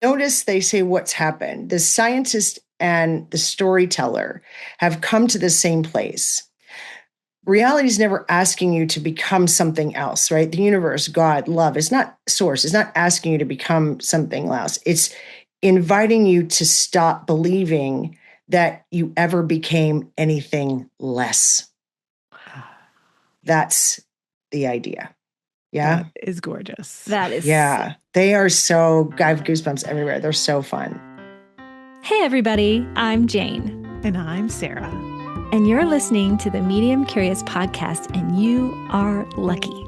Notice they say what's happened. The scientist and the storyteller have come to the same place. Reality is never asking you to become something else, right? The universe, God, love is not source. It's not asking you to become something else. It's inviting you to stop believing that you ever became anything less. That's the idea. Yeah. That is gorgeous. That is. Yeah. They are so, I have goosebumps everywhere. They're so fun. Hey, everybody. I'm Jane. And I'm Sarah. And you're listening to the Medium Curious podcast, and you are lucky.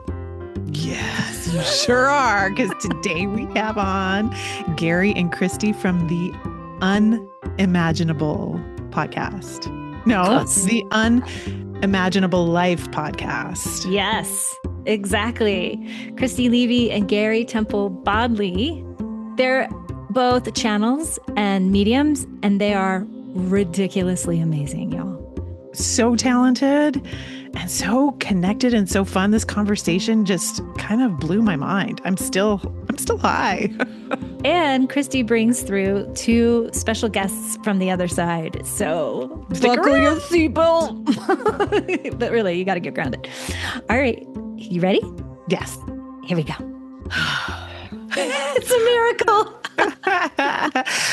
Yes, you sure are, because today we have on Gary and Christy from the Unimaginable podcast. No, Close. The Unimaginable Life podcast. Yes, exactly. Christy Levy and Gary Temple Bodley. They're both channels and mediums, and they are ridiculously amazing, y'all. So talented and so connected and so fun. This conversation just kind of blew my mind. I'm still high. And Christy brings through two special guests from the other side. So buckle your seatbelt. But really, you got to get grounded. All right. You ready? Yes. Here we go. It's a miracle.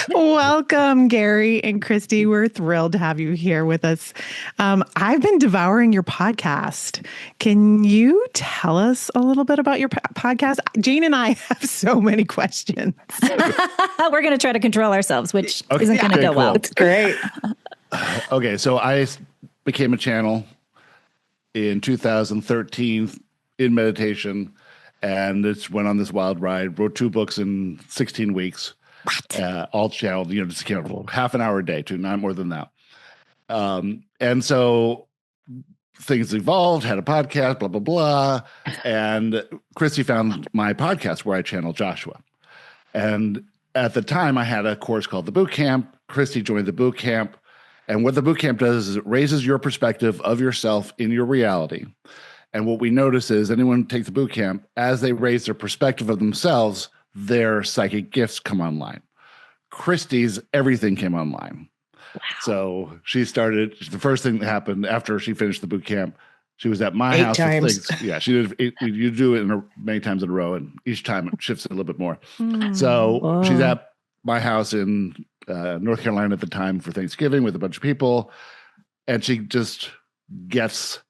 Welcome, Gary and Christy. We're thrilled to have you here with us. I've been devouring your podcast. Can you tell us a little bit about your podcast? Jane and I have so many questions. We're going to try to control ourselves, which isn't going to go well. It's great. Okay, so I became a channel in 2013 in meditation. And it went on this wild ride, wrote 2 books in 16 weeks, all channeled, just accountable, half an hour a day, too, not more than that. And so things evolved, had a podcast, blah, blah, blah. And Christy found my podcast where I channeled Joshua. And at the time, I had a course called the Boot Camp. Christy joined the Boot Camp. And what the Boot Camp does is it raises your perspective of yourself in your reality. And what we notice is anyone who takes the boot camp, as they raise their perspective of themselves, their psychic gifts come online. Christy's everything came online. Wow. So she started, the first thing that happened after she finished the boot camp, she was at my 8 house. times. Yeah, she did. You do it many times in a row, and each time it shifts a little bit more. So she's at my house in North Carolina at the time for Thanksgiving with a bunch of people, and she just gets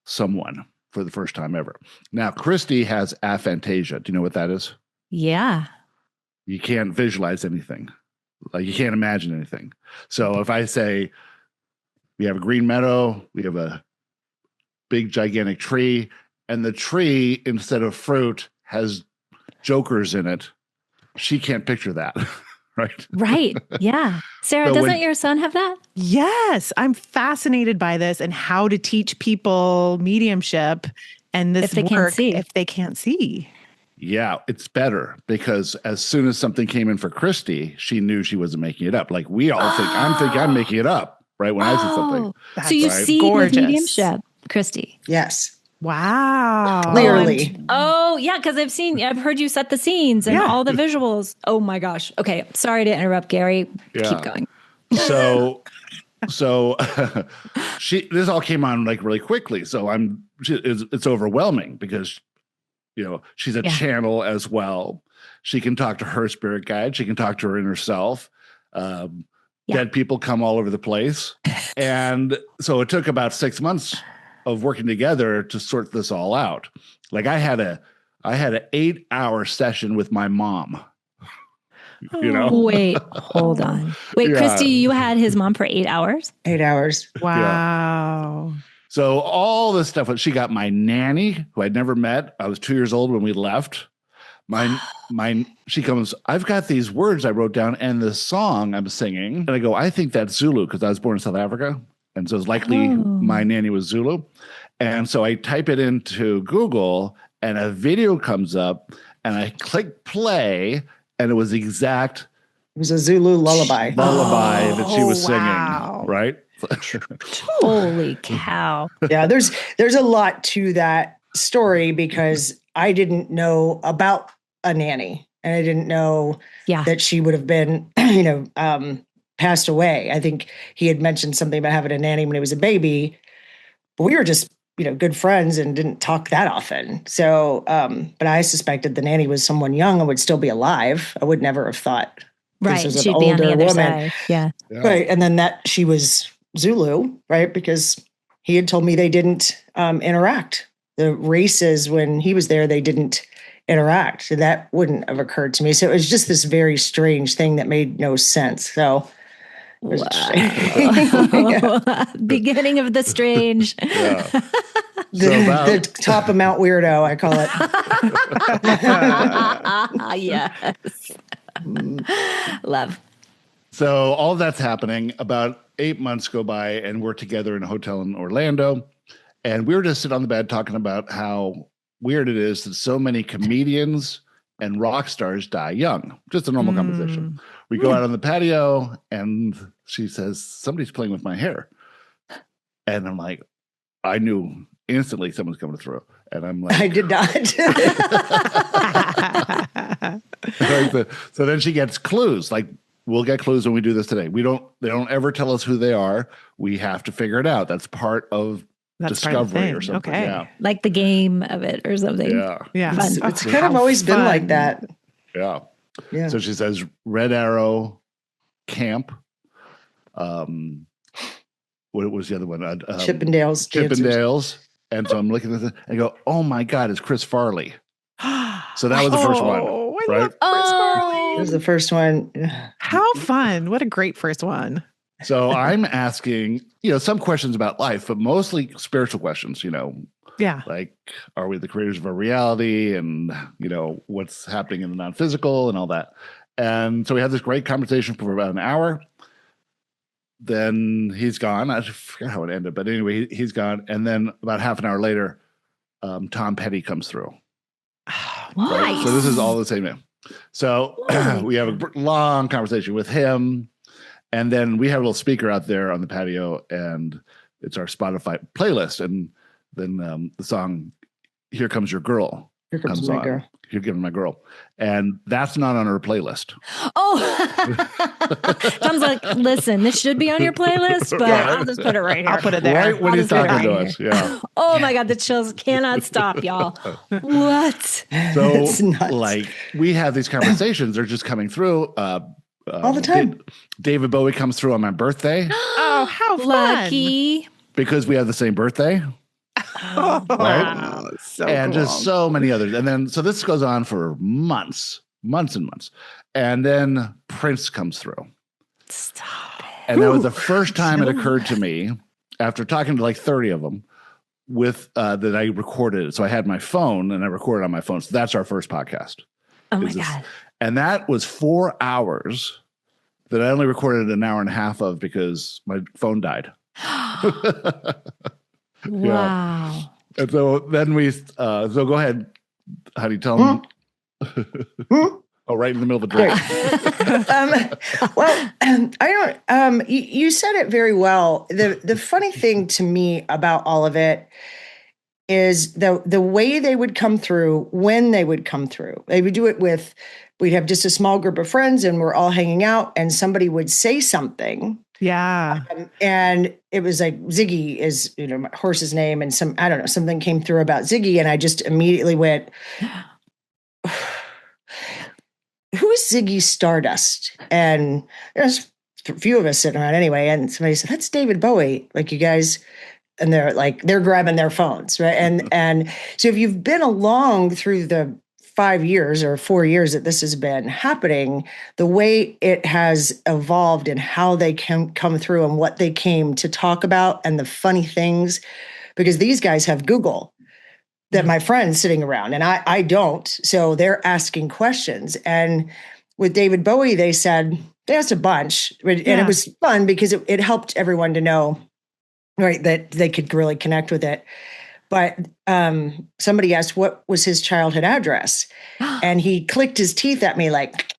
someone for the first time ever. Now, Christy has aphantasia. Do you know what that is? Yeah. You can't visualize anything. Like, you can't imagine anything. So if I say we have a green meadow, we have a big, gigantic tree, and the tree, instead of fruit, has jokers in it, she can't picture that. Right. Right. Yeah. Sarah, So doesn't your son have that? Yes, I'm fascinated by this and how to teach people mediumship and this If they work can't see. if they can't see. Yeah, it's better because as soon as something came in for Christy, she knew she wasn't making it up. Like we all think I'm making it up, right? When I see something. So you right. see Gorgeous. with mediumship, Christy. Yes. Wow. Clearly. Oh, yeah, because I've heard you set the scenes and all the visuals. Oh my gosh. Okay. Sorry to interrupt, Gary. Yeah. Keep going. So this all came on like really quickly. So it's overwhelming because, she's a channel as well. She can talk to her spirit guide. She can talk to her inner self. Dead people come all over the place. And so it took about 6 months of working together to sort this all out. Like I had an 8-hour session with my mom. Wait, hold on. Wait, Yeah. Christy, you had his mom for 8 hours? 8 hours. Wow. So all this stuff, she got my nanny, who I'd never met. I was 2 years old when we left. She comes, I've got these words I wrote down and this song I'm singing. And I go, I think that's Zulu because I was born in South Africa. And so it's likely my nanny was Zulu. And so I type it into Google and a video comes up and I click play and it was exact. It was a Zulu lullaby. That she was wow. singing, right? Holy cow. Yeah, there's a lot to that story because I didn't know about a nanny And I didn't know Yeah. that she would have been, passed away. I think he had mentioned something about having a nanny when he was a baby, but we were just, good friends and didn't talk that often. So, but I suspected the nanny was someone young and would still be alive. I would never have thought this was an She'd be on the older other woman. side. Yeah. Right. And then that she was Zulu, right? Because he had told me they didn't interact. The races, when he was there, they didn't interact. So that wouldn't have occurred to me. So it was just this very strange thing that made no sense. So it was Wow. Beginning of the strange. Yeah. the top of Mount Weirdo, I call it. Yes. Love. So all of that's happening. About 8 months go by, and we're together in a hotel in Orlando. And we were just sitting on the bed talking about how weird it is that so many comedians and rock stars die young. Just a normal conversation. We go out on the patio, and she says, "Somebody's playing with my hair." And I'm like, I knew instantly someone's coming through. And I'm like, I did not. So then she gets clues. Like, we'll get clues when we do this today. They don't ever tell us who they are. We have to figure it out. That's part of discovery or something. Okay. Yeah. Like the game of it or something. Yeah. It's kind of always been like that. Yeah. Yeah. So she says Red Arrow Camp. What was the other one? Chippendales. Chippendales. And so I'm looking at this and go, oh my God, it's Chris Farley. So that was the first one. I love Chris Farley. It was the first one. How fun. What a great first one. So I'm asking, some questions about life, but mostly spiritual questions, Yeah. like, are we the creators of our reality, and, what's happening in the non-physical and all that. And so we had this great conversation for about an hour. Then he's gone. I forgot how it ended, but anyway, he's gone. And then about half an hour later, Tom Petty comes through. Right? So this is all the same name. So we have a long conversation with him. And then we have a little speaker out there on the patio, and it's our Spotify playlist. And then the song "Here Comes Your Girl" comes my on. girl. "Here Comes My Girl," and that's not on her playlist. Oh, Tom's like, listen, this should be on your playlist, but I'll just put it right here. I'll put it there. Right when I'll he's just put it talking to right us, yeah. Oh my God, the chills cannot stop, y'all. What? So, It's nuts. like, we have these conversations; they're just coming through all the time. David Bowie comes through on my birthday Oh, how fun. Lucky. because we have the same birthday. Oh, Right? so And cool. just so many others. And then, so this goes on for months and months. And then Prince comes through. Stop it. And that was the first time it occurred to me, after talking to like 30 of them, that I recorded it. So I had my phone and I recorded on my phone. So that's our first podcast. Oh my God. And that was 4 hours that I only recorded an hour and a half of because my phone died. Wow. And so then so go ahead, honey, tell them. Oh, right in the middle of a drink. I don't. You said it very well. The funny thing to me about all of it is the way they would come through, when they would come through. They would do it with. We'd have just a small group of friends, and we're all hanging out, and somebody would say something. Yeah. And it was like Ziggy is, my horse's name, and something came through about Ziggy, and I just immediately went, who is Ziggy Stardust? And there's a few of us sitting around anyway, and somebody said, that's David Bowie. Like, you guys, and they're grabbing their phones, right? And so if you've been along through the 5 years or 4 years that this has been happening, the way it has evolved and how they can come through and what they came to talk about and the funny things, because these guys have Google that my friend's sitting around and I don't. So they're asking questions. And with David Bowie, they asked a bunch, and it was fun because it helped everyone to know, right, that they could really connect with it. But somebody asked, what was his childhood address? And he clicked his teeth at me like,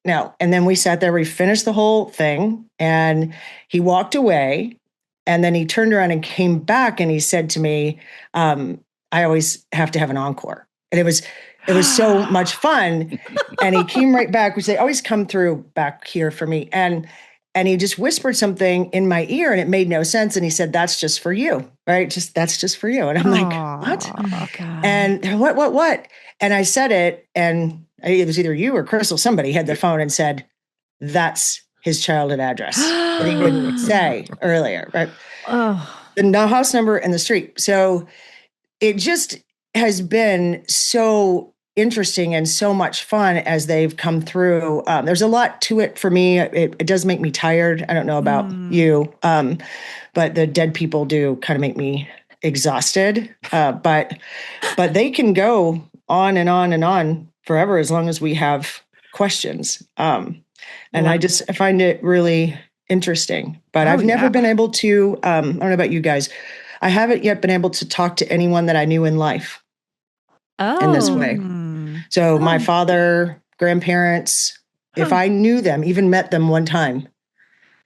no. And then we sat there, we finished the whole thing, and he walked away. And then he turned around and came back and he said to me, I always have to have an encore. And it was It was so much fun. And he came right back, which they always come through back here for me. And he just whispered something in my ear and it made no sense. And he said, "That's just for you, right? That's just for you." And I'm like, "What?" Oh my God. And what? And I said it, and it was either you or Crystal, somebody had the phone and said, "That's his childhood address." That he didn't say earlier, right? Oh. The house number and the street. So it just has been so interesting and so much fun as they've come through. There's a lot to it for me. It does make me tired. I don't know about you, but the dead people do kind of make me exhausted. But they can go on and on and on forever as long as we have questions. And I find it really interesting. But I've never been able to, I don't know about you guys, I haven't yet been able to talk to anyone that I knew in life in this way. So my father, grandparents, if I knew them, even met them one time,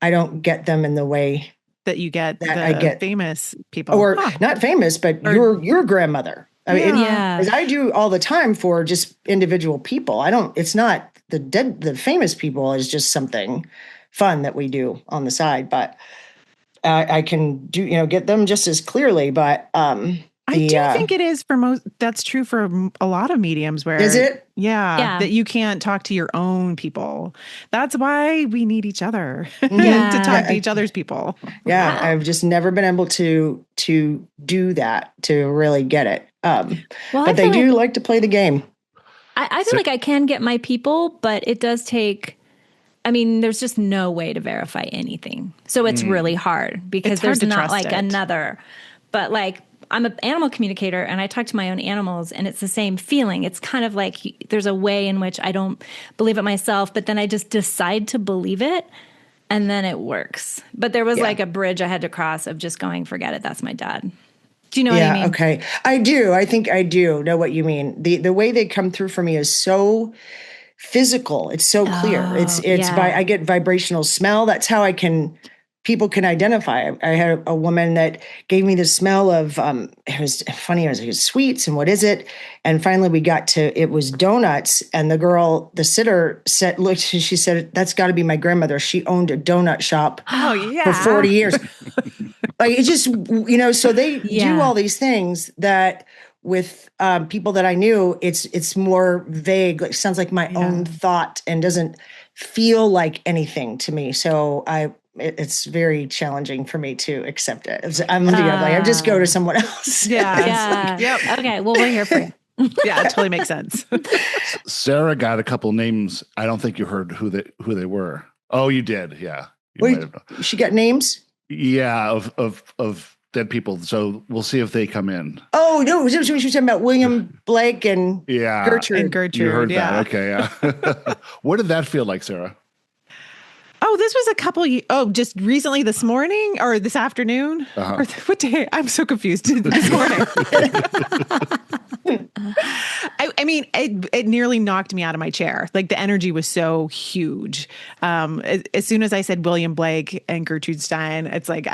I don't get them in the way that you get that the I get famous people. Or not famous, but your grandmother. I mean, as I do all the time for just individual people. It's not the famous people is just something fun that we do on the side, but I can do, get them just as clearly, but I do think it is for most. That's true for a lot of mediums. Where is it? Yeah, that you can't talk to your own people. That's why we need each other to talk to each other's people. Yeah, I've just never been able to do that, to really get it. But they do like to play the game. I feel like I can get my people, but it does take. I mean, there's just no way to verify anything, so it's really hard because there's not like another. But like, I'm an animal communicator and I talk to my own animals and it's the same feeling. It's kind of like there's a way in which I don't believe it myself, but then I just decide to believe it and then it works. But there was like a bridge I had to cross of just going, forget it, that's my dad. Do you know what I mean? Okay. I do. I think I do know what you mean. The way they come through for me is so physical. It's so clear. I get vibrational smell. That's how people can identify. I had a woman that gave me the smell of, it was funny, it was sweets and what is it? And finally we got to, it was donuts. And the sitter she said, "That's gotta be my grandmother. She owned a donut shop for 40 years. Like it just, so they do all these things that with people that I knew, it's more vague. Like sounds like my own thought and doesn't feel like anything to me. So it's very challenging for me to accept it. I just go to someone else. Yep. Okay. Well, we're here for you. Yeah, it totally makes sense. Sarah got a couple names. I don't think you heard who they were. Oh, you did. Yeah. Wait, she got names? Yeah, of dead people. So we'll see if they come in. Oh no, she was talking about William Blake and Gertrude. You heard that. Okay. Yeah. What did that feel like, Sarah? Oh, this was just recently this morning or this afternoon? Or what day? I'm so confused. This morning. I mean, it nearly knocked me out of my chair. Like the energy was so huge. As soon as I said William Blake and Gertrude Stein, it's like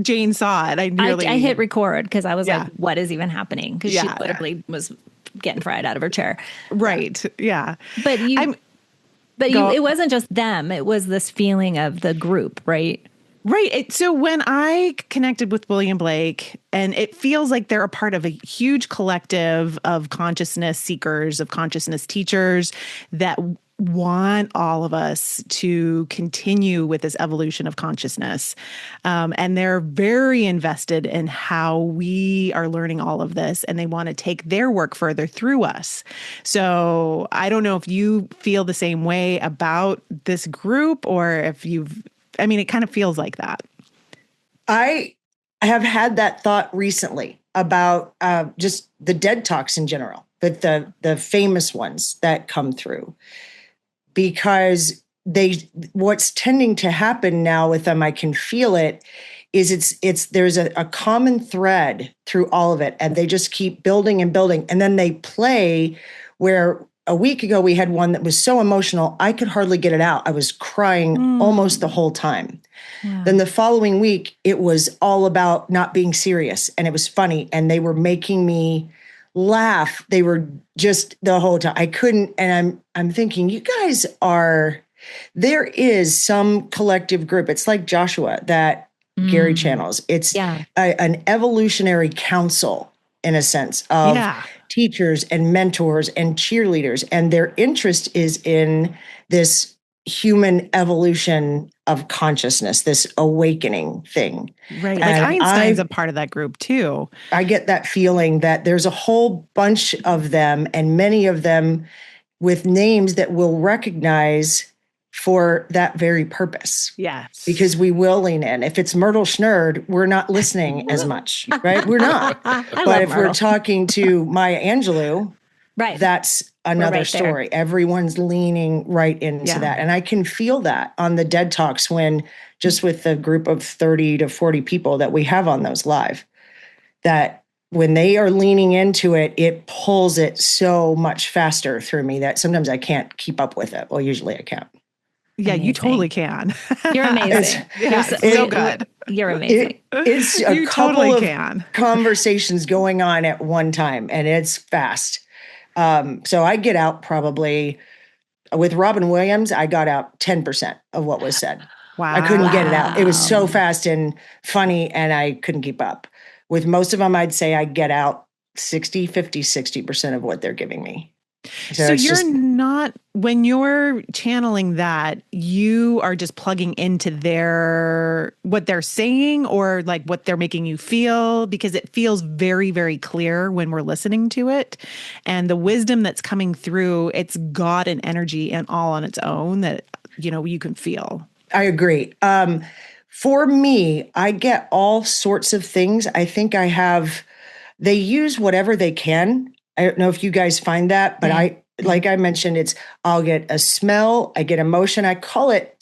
Jane saw it. I hit record because I was like, what is even happening? Because she literally was getting fried out of her chair. Right. Yeah. But it wasn't just them. It was this feeling of the group, right? Right. So when I connected with William Blake, and it feels like they're a part of a huge collective of consciousness seekers, of consciousness teachers that want all of us to continue with this evolution of consciousness. And they're very invested in how we are learning all of this, and they want to take their work further through us. So I don't know if you feel the same way about this group, or if it kind of feels like that. I have had that thought recently about just the dead talks in general, but the famous ones that come through. Because what's tending to happen now with them, I can feel it, is there's a common thread through all of it, and they just keep building and building, and then they play where a week ago we had one that was so emotional I could hardly get it out. I was crying almost the whole time. Yeah. Then the following week it was all about not being serious, and it was funny, and they were making me laugh. They were just the whole time. I couldn't, and I'm thinking, you guys are, there is some collective group. It's like Joshua that Gary channels. It's an evolutionary council in a sense of teachers and mentors and cheerleaders. And their interest is in this human evolution of consciousness, this awakening thing. Right. Like Einstein's a part of that group too. I get that feeling that there's a whole bunch of them, and many of them with names that we'll recognize for that very purpose. Yes. Because we will lean in. If it's Myrtle Schnurd, we're not listening as much, right? We're not. But if we're talking to Maya Angelou, that's another story. Everyone's leaning right into that. And I can feel that on the Dead Talks when just with the group of 30 to 40 people that we have on those live, that when they are leaning into it, it pulls it so much faster through me that sometimes I can't keep up with it. Well, usually I can. Yeah, you totally can. You're amazing. It's so good. You're amazing. It's a couple of conversations going on at one time, and it's fast. So I get out probably, with Robin Williams, I got out 10% of what was said. Wow. I couldn't get it out. It was so fast and funny, and I couldn't keep up. With most of them, I'd say I get out 60% of what they're giving me. So you're not, when you're channeling that, you are just plugging into what they're saying or like what they're making you feel, because it feels very, very clear when we're listening to it. And the wisdom that's coming through, it's got an energy and all on its own that, you can feel. I agree. For me, I get all sorts of things. I think they use whatever they can. I don't know if you guys find that, but like I mentioned, I'll get a smell, I get emotion. I call it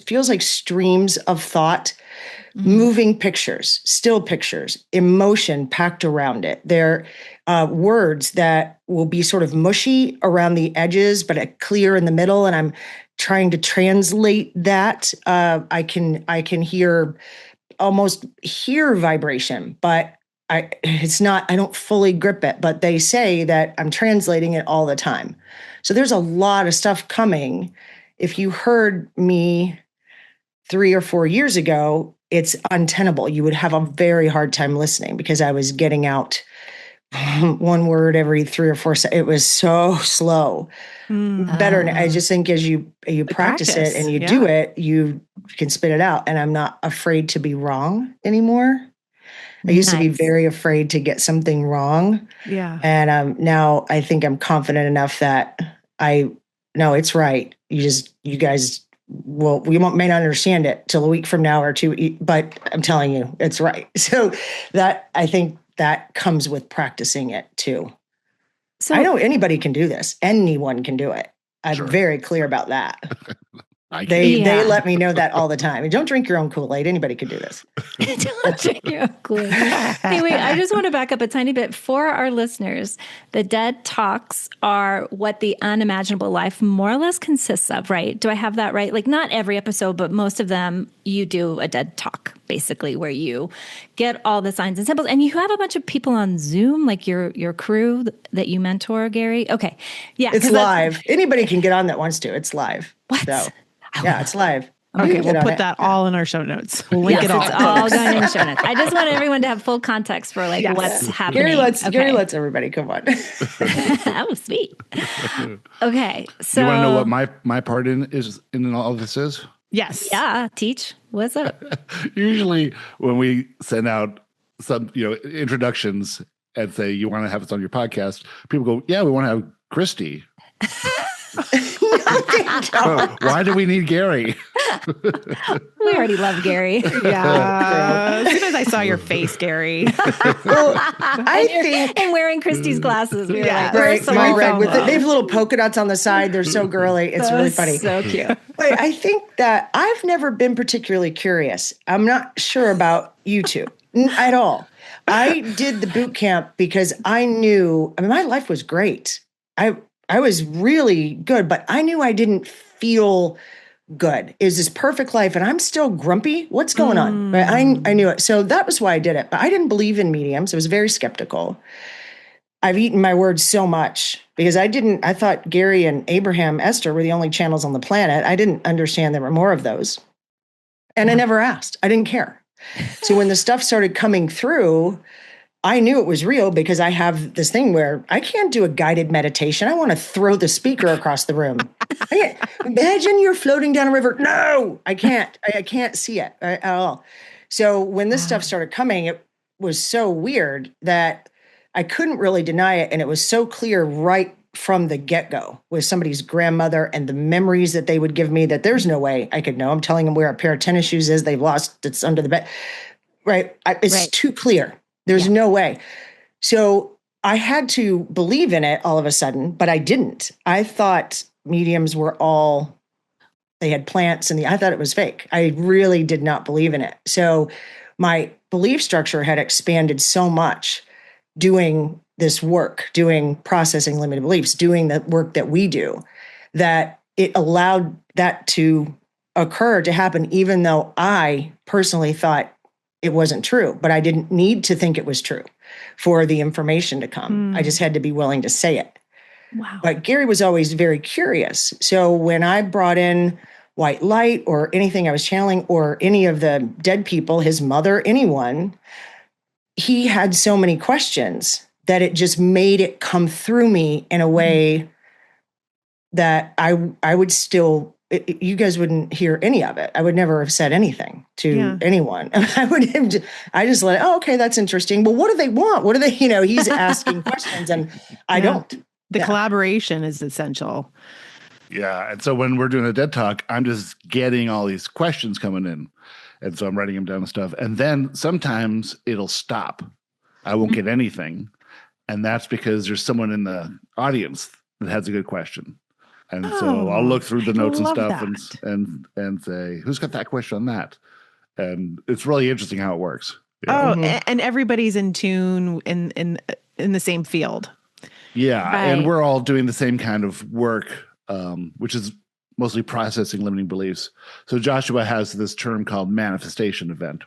feels like streams of thought, moving pictures, still pictures, emotion packed around it. They're words that will be sort of mushy around the edges, but clear in the middle. And I'm trying to translate that. I can almost hear vibration, but I don't fully grip it, but they say that I'm translating it all the time. So there's a lot of stuff coming. If you heard me 3 or 4 years ago, it's untenable. You would have a very hard time listening because I was getting out one word every 3 or 4 seconds. It was so slow. Better. I just think as you practice it and you do it, you can spit it out. And I'm not afraid to be wrong anymore. I used to be very afraid to get something wrong. Yeah. And now I think I'm confident enough that no, it's right. You guys we may not understand it till a week from now or two, but I'm telling you, it's right. So I think that comes with practicing it too. So I know anybody can do this. Anyone can do it. I'm very clear about that. They let me know that all the time. And don't drink your own Kool-Aid. Anybody could do this. Don't drink your own Kool-Aid. Anyway, I just want to back up a tiny bit for our listeners. The Dead Talks are what the Unimaginable Life more or less consists of, right? Do I have that right? Like not every episode, but most of them, you do a Dead Talk, basically, where you get all the signs and symbols. And you have a bunch of people on Zoom, like your crew that you mentor, Gary. Okay. Yeah. It's live. Anybody can get on that wants to. It's live. What? So. Yeah, it's live. Okay, we'll put that all in our show notes. We'll link it all. It's all going in the show notes. I just want everyone to have full context for what's happening. Gary lets everybody come on. Oh, sweet. Okay, so you want to know what my part in all of this is? Yes. Yeah, teach. What's up? Usually, when we send out some introductions and say you want to have us on your podcast, people go, "Yeah, we want to have Christy." Why do we need Gary? We already love Gary. Yeah. As soon as I saw your face, Gary. Well, and wearing Christy's glasses. We were like, right, my red with they have little polka dots on the side. They're so girly. It's really funny. So cute. But I think that I've never been particularly curious. I'm not sure about you two at all. I did the boot camp because I knew, my life was great. I was really good, but I knew I didn't feel good. It was this perfect life, and I'm still grumpy. What's going on? Right? I knew it. So that was why I did it. But I didn't believe in mediums. I was very skeptical. I've eaten my words so much because I thought Gary and Abraham Esther were the only channels on the planet. I didn't understand there were more of those. And I never asked. I didn't care. So when the stuff started coming through, I knew it was real because I have this thing where I can't do a guided meditation. I want to throw the speaker across the room. Imagine you're floating down a river. No, I can't. I can't see it at all. So when this stuff started coming, it was so weird that I couldn't really deny it. And it was so clear right from the get-go with somebody's grandmother and the memories that they would give me that there's no way I could know. I'm telling them where a pair of tennis shoes is. They've lost. It's under the bed. Right. It's too clear. There's no way. So I had to believe in it all of a sudden, but I didn't. I thought mediums were they had plants I thought it was fake. I really did not believe in it. So my belief structure had expanded so much doing this work, doing processing limited beliefs, doing the work that we do, that it allowed that to occur, to happen, even though I personally thought it wasn't true, but I didn't need to think it was true for the information to come. I just had to be willing to say it. Wow. But Gary was always very curious. So when I brought in white light or anything I was channeling or any of the dead people, his mother, anyone, he had so many questions that it just made it come through me in a way that I would still, you guys wouldn't hear any of it. I would never have said anything to anyone. I just let it, okay, that's interesting. Well, what do they want? What do they, he's asking questions and I don't. The collaboration is essential. Yeah. And so when we're doing a dead talk, I'm just getting all these questions coming in. And so I'm writing them down and stuff. And then sometimes it'll stop. I won't get anything. And that's because there's someone in the audience that has a good question. And so I'll look through the notes and stuff and say, who's got that question on that? And it's really interesting how it works. And everybody's in tune in the same field. Yeah. Right. And we're all doing the same kind of work, which is mostly processing limiting beliefs. So Joshua has this term called manifestation event.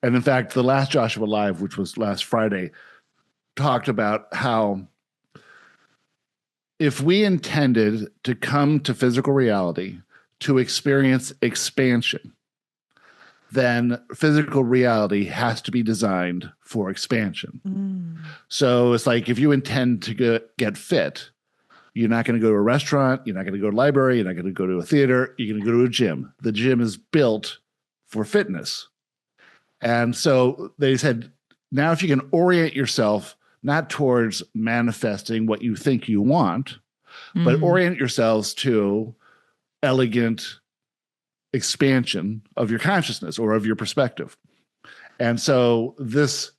And in fact, the last Joshua Live, which was last Friday, talked about how if we intended to come to physical reality to experience expansion, then physical reality has to be designed for expansion. So it's like if you intend to get fit, you're not going to go to a restaurant, you're not going to go to a library, you're not going to go to a theater, you're going to go to a gym. The gym is built for fitness. And so they said, now if you can orient yourself not towards manifesting what you think you want, but orient yourselves to elegant expansion of your consciousness or of your perspective. And so this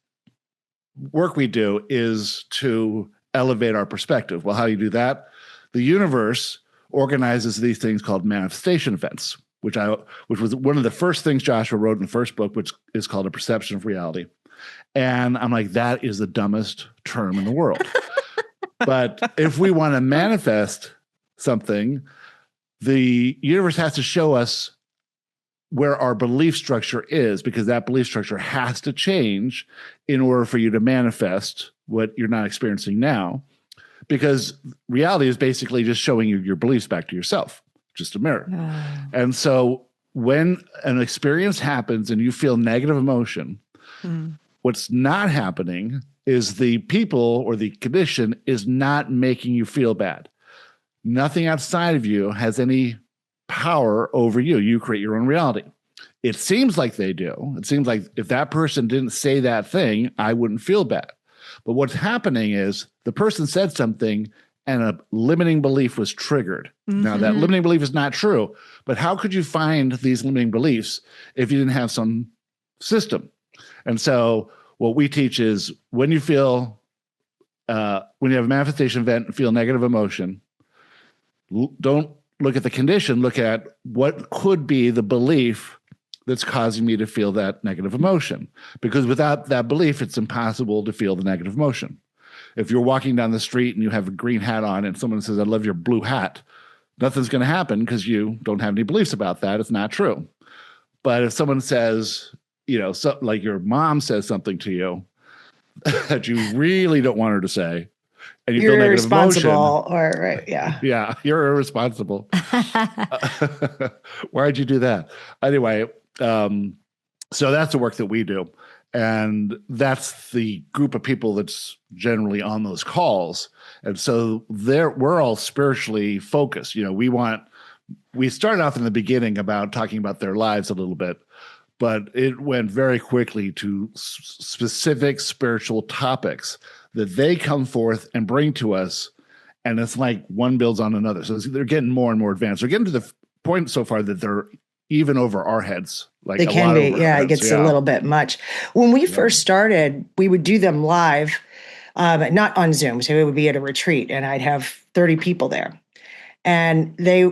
work we do is to elevate our perspective. Well, how do you do that? The universe organizes these things called manifestation events, which was one of the first things Joshua wrote in the first book, which is called A Perception of Reality. And I'm like, that is the dumbest term in the world. But if we want to manifest something, the universe has to show us where our belief structure is, because that belief structure has to change in order for you to manifest what you're not experiencing now. Because reality is basically just showing you your beliefs back to yourself, just a mirror. And so when an experience happens and you feel negative emotion, what's not happening is the people or the condition is not making you feel bad. Nothing outside of you has any power over you. You create your own reality. It seems like they do. It seems like if that person didn't say that thing, I wouldn't feel bad. But what's happening is the person said something and a limiting belief was triggered. Now, that limiting belief is not true, but how could you find these limiting beliefs if you didn't have some system? And so what we teach is when you feel, when you have a manifestation event and feel negative emotion, don't look at the condition, look at what could be the belief that's causing me to feel that negative emotion. Because without that belief, it's impossible to feel the negative emotion. If you're walking down the street and you have a green hat on and someone says, I love your blue hat, nothing's going to happen because you don't have any beliefs about that. It's not true. But if someone says, like your mom says something to you, that you really don't want her to say, and you You're feel negative emotion. irresponsible, or right, yeah. Yeah, you're irresponsible. Why'd you do that? Anyway, so that's the work that we do. And that's the group of people that's generally on those calls. And so we're all spiritually focused. You know, we started off in the beginning about talking about their lives a little bit, but it went very quickly to specific spiritual topics that they come forth and bring to us. And it's like one builds on another. So they're getting more and more advanced. They're getting to the point so far that they're even over our heads. Like they can be. Yeah, it gets a little bit much. When we first started, we would do them live, not on Zoom. So it would be at a retreat, and I'd have 30 people there. And they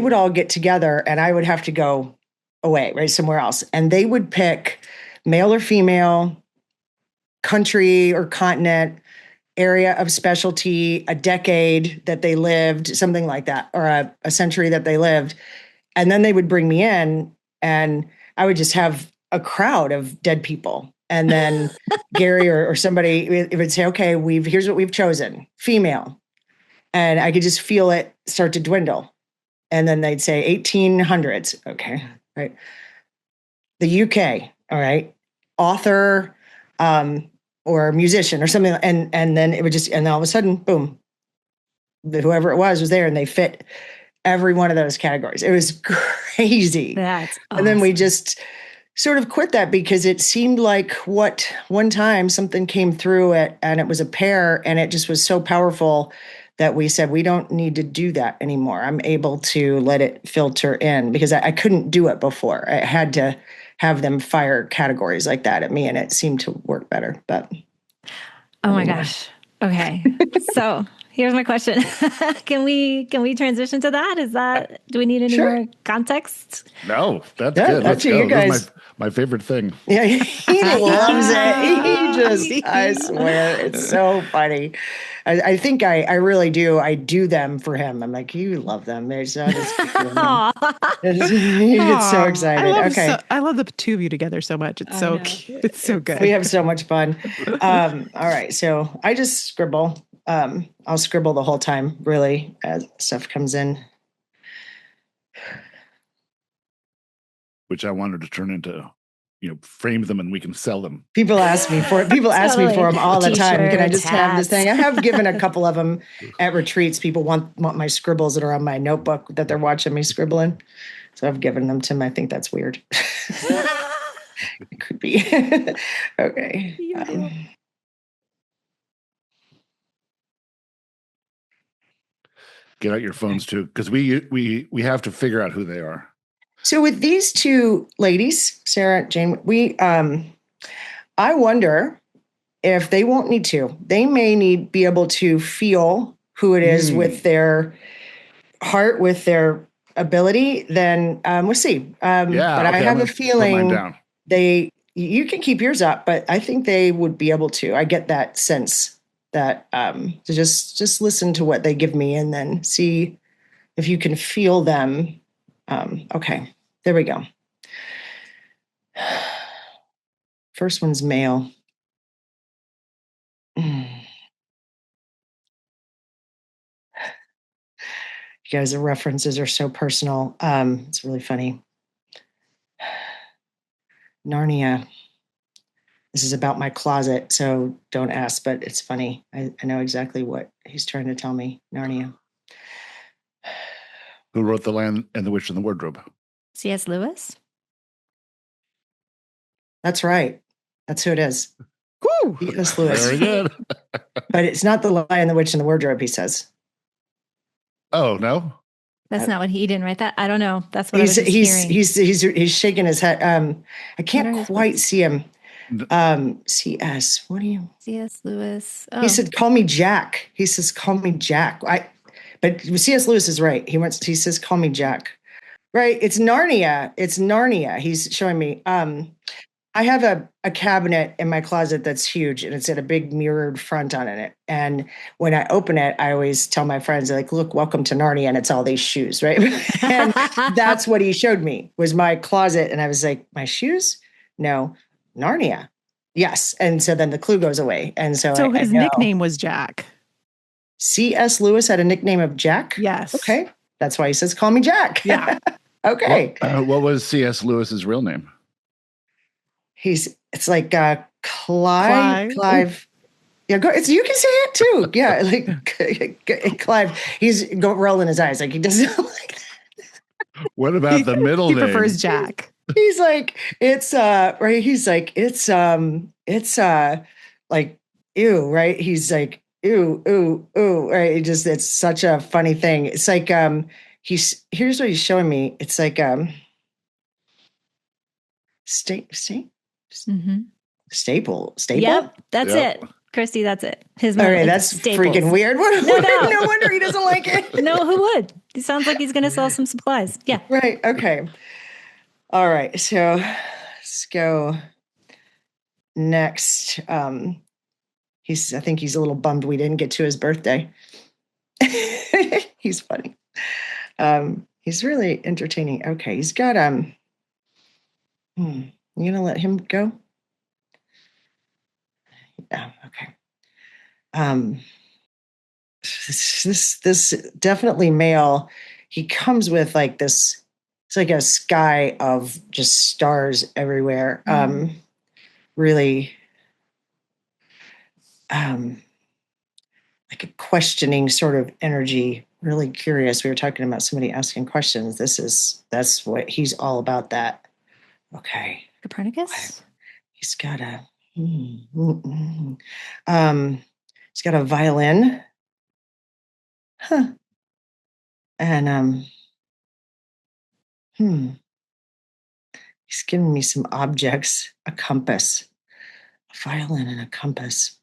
would all get together, and I would have to go away, right, somewhere else. And they would pick male or female, country or continent, area of specialty, a decade that they lived, something like that, or a century that they lived. And then they would bring me in, and I would just have a crowd of dead people. And then Gary or somebody would say, okay, here's what we've chosen, female. And I could just feel it start to dwindle. And then they'd say 1800s. Okay, right. The UK, all right. Author or musician or something. And then it would just, and all of a sudden, boom, whoever it was there, and they fit every one of those categories. It was crazy. That's awesome. And then we just sort of quit that because it seemed like one time something came through it, and it was a pair, and it just was so powerful that we said, we don't need to do that anymore. I'm able to let it filter in, because I couldn't do it before. I had to have them fire categories like that at me, and it seemed to work better. But oh my gosh. Okay. So here's my question. Can we transition to that? Do we need any more context? No, that's good. Let's go. You guys. That's my favorite thing. Yeah, he loves it. I swear, it's so funny. I think I really do. I do them for him. I'm like, you love them. There's he gets so excited. I love the two of you together so much. It's so cute. It's so good. We have so much fun. All right. So I just scribble. I'll scribble the whole time, really, as stuff comes in. Which I wanted to turn into, frame them and we can sell them. People ask me for them all the time. Can I just have this thing? I have given a couple of them at retreats. People want my scribbles that are on my notebook that they're watching me scribbling. So I've given them to them. I think that's weird. It could be. Okay. Get out your phones too, because we have to figure out who they are. So with these two ladies, Sarah, Jane, I wonder if they won't need to. They may be able to feel who it is with their heart, with their ability. Then we'll see. But I have a feeling you can keep yours up, but I think they would be able to. I get that sense that to just listen to what they give me and then see if you can feel them. Okay, there we go. First one's male. You guys, the references are so personal. It's really funny. Narnia. This is about my closet, so don't ask, but it's funny. I know exactly what he's trying to tell me. Narnia. Who wrote The Lion and the Witch and the Wardrobe? C.S. Lewis? That's right. That's who it is. Woo! C.S. Lewis. Very good. But it's not The Lion, the Witch, and the Wardrobe, he says. Oh, no? That's not what he didn't write that. I don't know. That's what I was just hearing. He's shaking his head. I can't quite see him. C.S. What do you? C.S. Lewis. Oh. He said, "Call me Jack." He says, "Call me Jack." But C.S. Lewis is right. He says, "Call me Jack." Right? It's Narnia. It's Narnia. He's showing me. I have a cabinet in my closet that's huge, and it's got a big mirrored front on it. And when I open it, I always tell my friends, like, "Look, welcome to Narnia," and it's all these shoes, right? And that's what he showed me was my closet, and I was like, "My shoes? No, Narnia." Yes. And so then the clue goes away. And so So I his know. nickname was Jack. C.S. Lewis had a nickname of Jack? Yes. Okay. That's why he says, call me Jack. Yeah. Okay. What was C.S. Lewis's real name? It's like Clive. Yeah, you can say it too. Yeah, like Clive. He's rolling his eyes like he doesn't like that. What about the middle He name? prefers Jack. He's like, it's right. He's like, it's like ew, right? He's like, ooh, right? It's such a funny thing. It's like here's what he's showing me. It's like staple. Yep, that's it. Christy, that's it. His okay, that's staples. Freaking weird. No. No wonder he doesn't like it. No, who would? He sounds like he's going to sell some supplies. Yeah. Right. Okay. All right. So let's go next. I think he's a little bummed we didn't get to his birthday. He's funny. He's really entertaining. Okay. He's got, you gonna let him go? Yeah. Okay. This definitely male. He comes with like this. It's like a sky of just stars everywhere. Really, like a questioning sort of energy. Really curious. We were talking about somebody asking questions. That's what he's all about. That. Okay. Copernicus. He's got a. He's got a violin. Huh. And he's giving me some objects, a compass, a violin and a compass.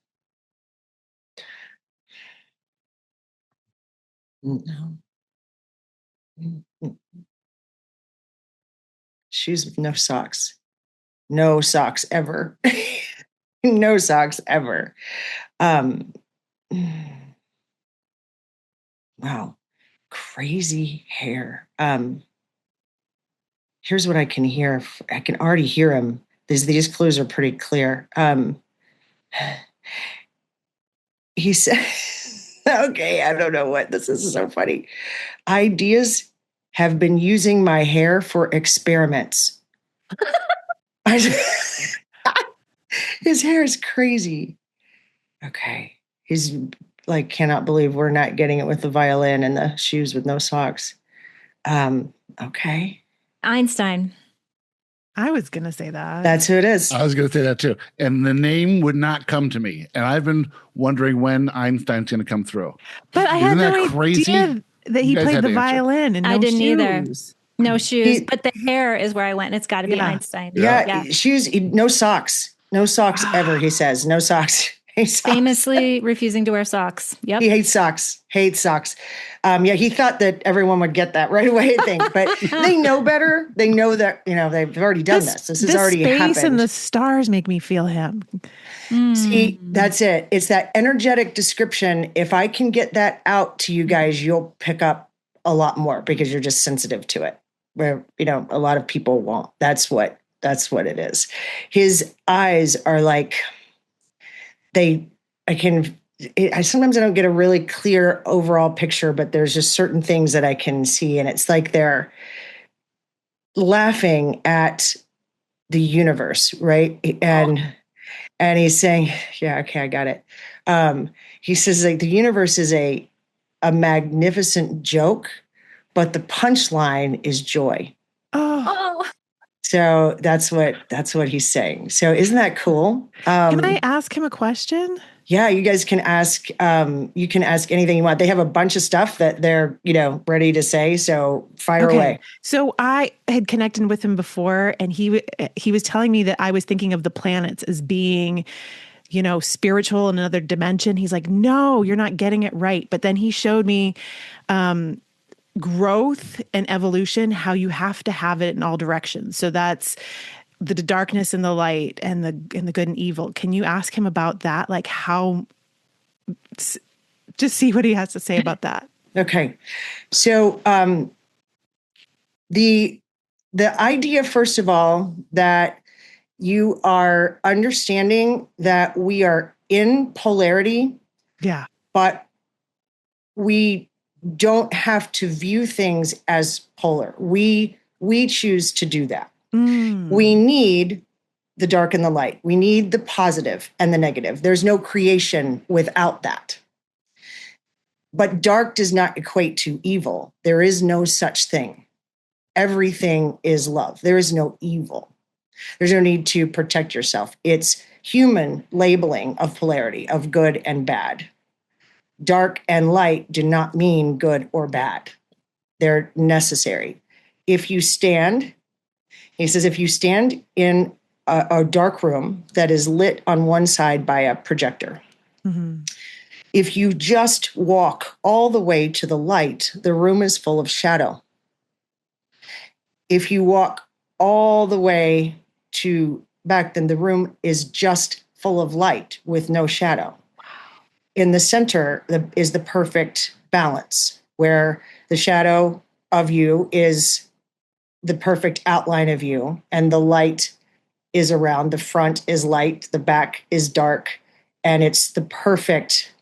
No. Shoes with no socks. No socks ever. No socks ever. Wow. Crazy hair. Here's what I can hear. I can already hear him. These clues are pretty clear. He said, okay, I don't know what. This is so funny. Ideas have been using my hair for experiments. His hair is crazy. Okay. He's like, cannot believe we're not getting it with the violin and the shoes with no socks. Okay. Einstein. I was going to say that. That's who it is. I was going to say that too. And the name would not come to me. And I've been wondering when Einstein's going to come through. But I had no idea that he played the violin and no I didn't shoes. Either. No shoes. But the hair is where I went. It's got to be Einstein. Yeah. Shoes, no socks. No socks ever, he says. No socks. Famously refusing to wear socks. Yep. He hates socks. He thought that everyone would get that right away, I think. But they know better. They know that, they've already done this. This has already happened. The space and the stars make me feel him. See, that's it. It's that energetic description. If I can get that out to you guys, you'll pick up a lot more because you're just sensitive to it. Where, a lot of people won't. That's what it is. His eyes are like... sometimes I don't get a really clear overall picture, but there's just certain things that I can see. And it's like they're laughing at the universe, right? And he's saying, yeah, okay, I got it. He says like the universe is a magnificent joke, but the punchline is joy. Oh. So that's what he's saying. So isn't that cool? Can I ask him a question? Yeah, you guys can ask. You can ask anything you want. They have a bunch of stuff that they're ready to say. So fire away. So I had connected with him before, and he was telling me that I was thinking of the planets as being, spiritual in another dimension. He's like, no, you're not getting it right. But then he showed me growth and evolution, how you have to have it in all directions. So that's the darkness and the light and the good and evil. Can you ask him about that? Like how, just see what he has to say about that. Okay. So the idea, first of all, that You are understanding that we are in polarity, Yeah. but we don't have to view things as polar. We choose to do that. We need the dark and the light. We need the positive and the negative. There's no creation without that. But dark does not equate to evil. There is no such thing. Everything is love. There is no evil. There's no need to protect yourself. It's human labeling of polarity, of good and bad. Dark and light do not mean good or bad. They're necessary. If you stand, he says, if you stand in a dark room that is lit on one side by a projector, if you just walk all the way to the light, the room is full of shadow. If you walk all the way to back, then the room is just full of light with no shadow. In the center is the perfect balance, where the shadow of you is the perfect outline of you, and the light is around. The front is light, the back is dark, and it's the perfect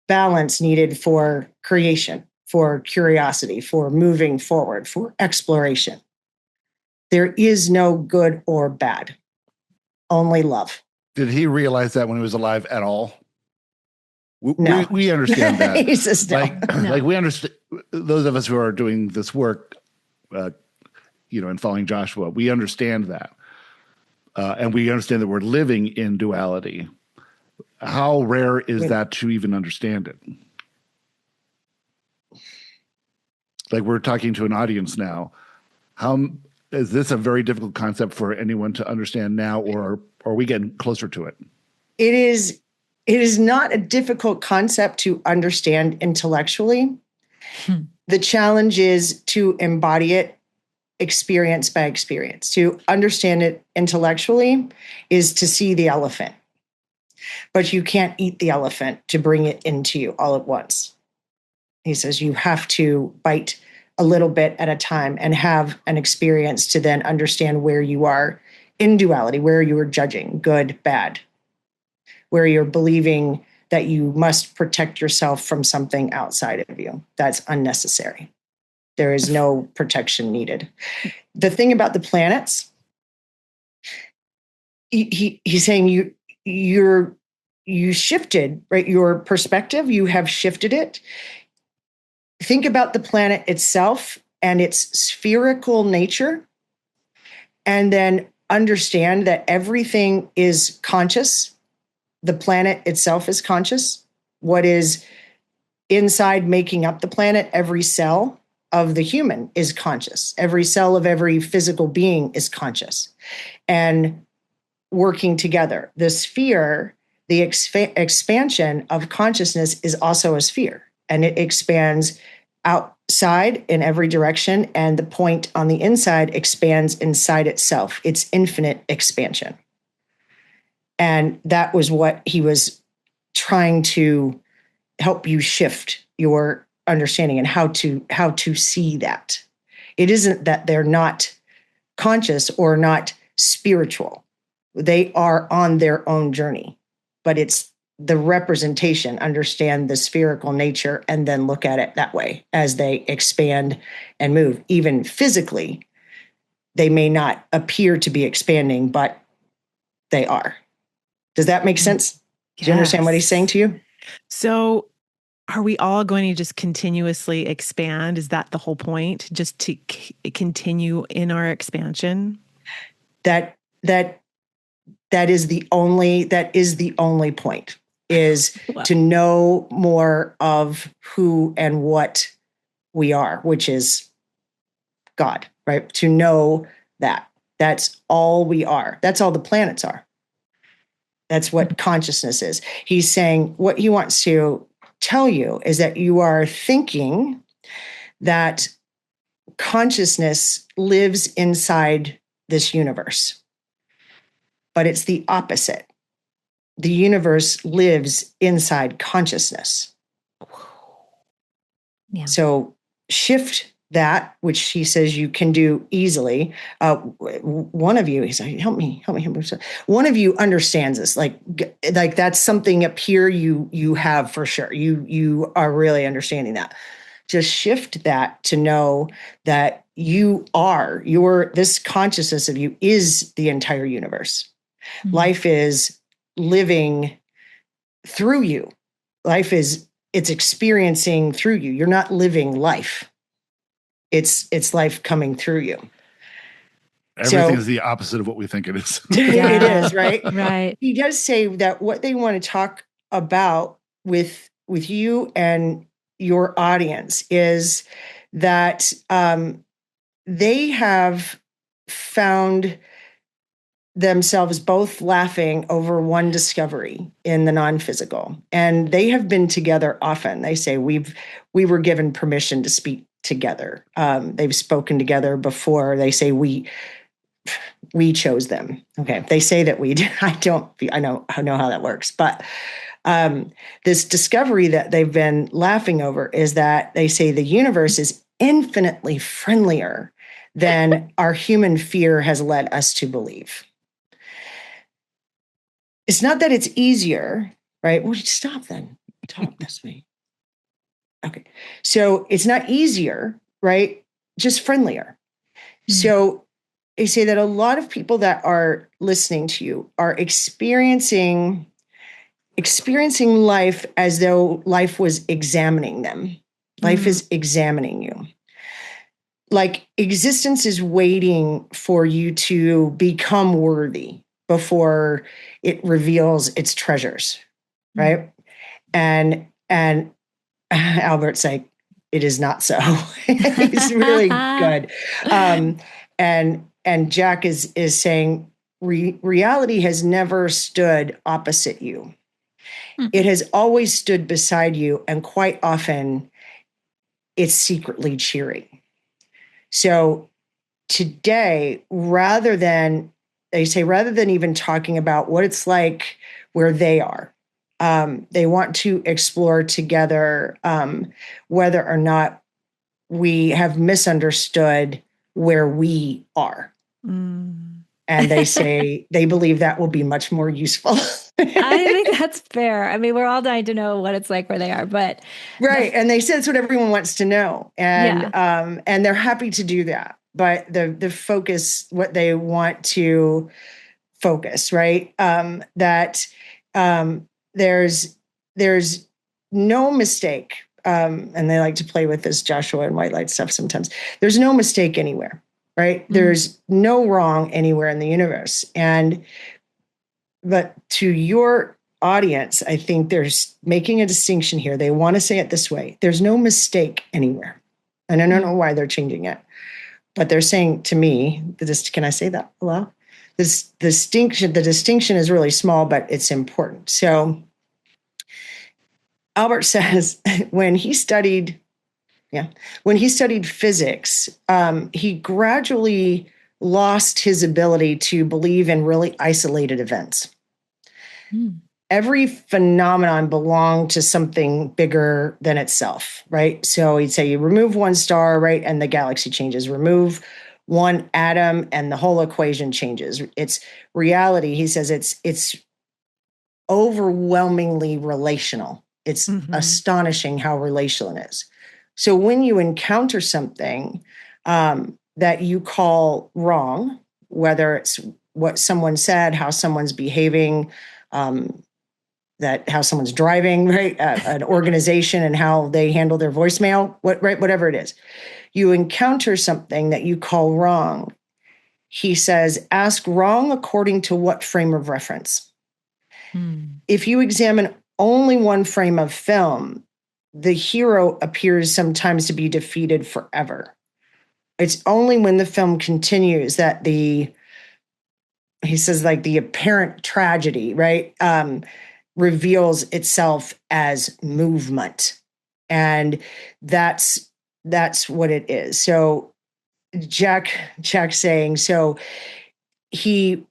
balance needed for creation, for curiosity, for moving forward, for exploration. There is no good or bad, only love. Did he realize that when he was alive at all? No. We understand that. He says no. Like we understand, those of us who are doing this work, and following Joshua, we understand that. And we understand that we're living in duality. How rare is that to even understand it? Like, we're talking to an audience now. How is this a very difficult concept for anyone to understand now, or are we getting closer to it? It is not a difficult concept to understand intellectually. The challenge is to embody it experience by experience. To understand it intellectually is to see the elephant. But you can't eat the elephant to bring it into you all at once. He says you have to bite a little bit at a time and have an experience to then understand where you are in duality, where you are judging good, bad, where you're believing that you must protect yourself from something outside of you. That's unnecessary. There is no protection needed. The thing about the planets, he's saying you shifted, right? Your perspective, you have shifted it. Think about the planet itself and its spherical nature, and then understand that everything is conscious. The planet itself is conscious. What is inside making up the planet, every cell of the human is conscious. Every cell of every physical being is conscious and working together. The sphere, the expansion of consciousness is also a sphere, and it expands outside in every direction, and the point on the inside expands inside itself. It's infinite expansion. And that was what he was trying to help you shift your understanding and how to see that. It isn't that they're not conscious or not spiritual. They are on their own journey, but it's the representation, understand the spherical nature, and then look at it that way as they expand and move. Even physically, they may not appear to be expanding, but they are. Does that make sense? Do you understand what he's saying to you? So are we all going to just continuously expand? Is that the whole point? Just to continue in our expansion? That is the only point, is to know more of who and what we are, which is God, right? To know that. That's all we are. That's all the planets are. That's what consciousness is. He's saying what he wants to tell you is that you are thinking that consciousness lives inside this universe, but it's the opposite. The universe lives inside consciousness. Yeah. So shift that, which he says you can do easily. One of you, he's like, help me. One of you understands this. Like that's something up here you have for sure. You are really understanding that. Just shift that to know that this consciousness of you is the entire universe. Mm-hmm. Life is living through you. It's experiencing through you. You're not living life. It's life coming through you. Everything is the opposite of what we think it is. It is, right? Right. He does say that what they want to talk about with you and your audience is that they have found themselves both laughing over one discovery in the non-physical, and they have been together often. They say we were given permission to speak together. They've spoken together before. They say we chose them. Okay, they say that we did. I know how that works, but this discovery that they've been laughing over is that they say the universe is infinitely friendlier than our human fear has led us to believe. It's not that it's easier, right? Well, stop then. Talk this way. Okay. So it's not easier, right? Just friendlier. Mm-hmm. So they say that a lot of people that are listening to you are experiencing life as though life was examining them. Life is examining you. Like existence is waiting for you to become worthy before it reveals its treasures, right? And Albert's like, it is not so. He's really good. And Jack is saying reality has never stood opposite you. It has always stood beside you, and quite often it's secretly cheering. So today, rather than even talking about what it's like where they are, they want to explore together whether or not we have misunderstood where we are. And they say they believe that will be much more useful. I think that's fair. I mean, we're all dying to know what it's like where they are, but right. And they said it's what everyone wants to know, and they're happy to do that. But the focus, what they want to focus, right? That there's no mistake, and they like to play with this Joshua and white light stuff sometimes. There's no mistake anywhere. Right? Mm-hmm. There's no wrong anywhere in the universe. But to your audience, I think there's making a distinction here. They want to say it this way. There's no mistake anywhere. And I don't know why they're changing it. But they're saying to me, can I say that aloud? The distinction is really small, but it's important. So Albert says when he studied physics, he gradually lost his ability to believe in really isolated events. Every phenomenon belonged to something bigger than itself, right? So he'd say you remove one star, right, and the galaxy changes. Remove one atom and the whole equation changes. It's reality. He says it's overwhelmingly relational. It's astonishing how relational it is. So when you encounter something that you call wrong, whether it's what someone said, how someone's behaving, how someone's driving, right, an organization and how they handle their voicemail, whatever it is, you encounter something that you call wrong. He says, ask wrong according to what frame of reference. If you examine only one frame of film, the hero appears sometimes to be defeated forever. It's only when the film continues that he says, like the apparent tragedy, right, reveals itself as movement. And that's what it is. So Jack's saying, so he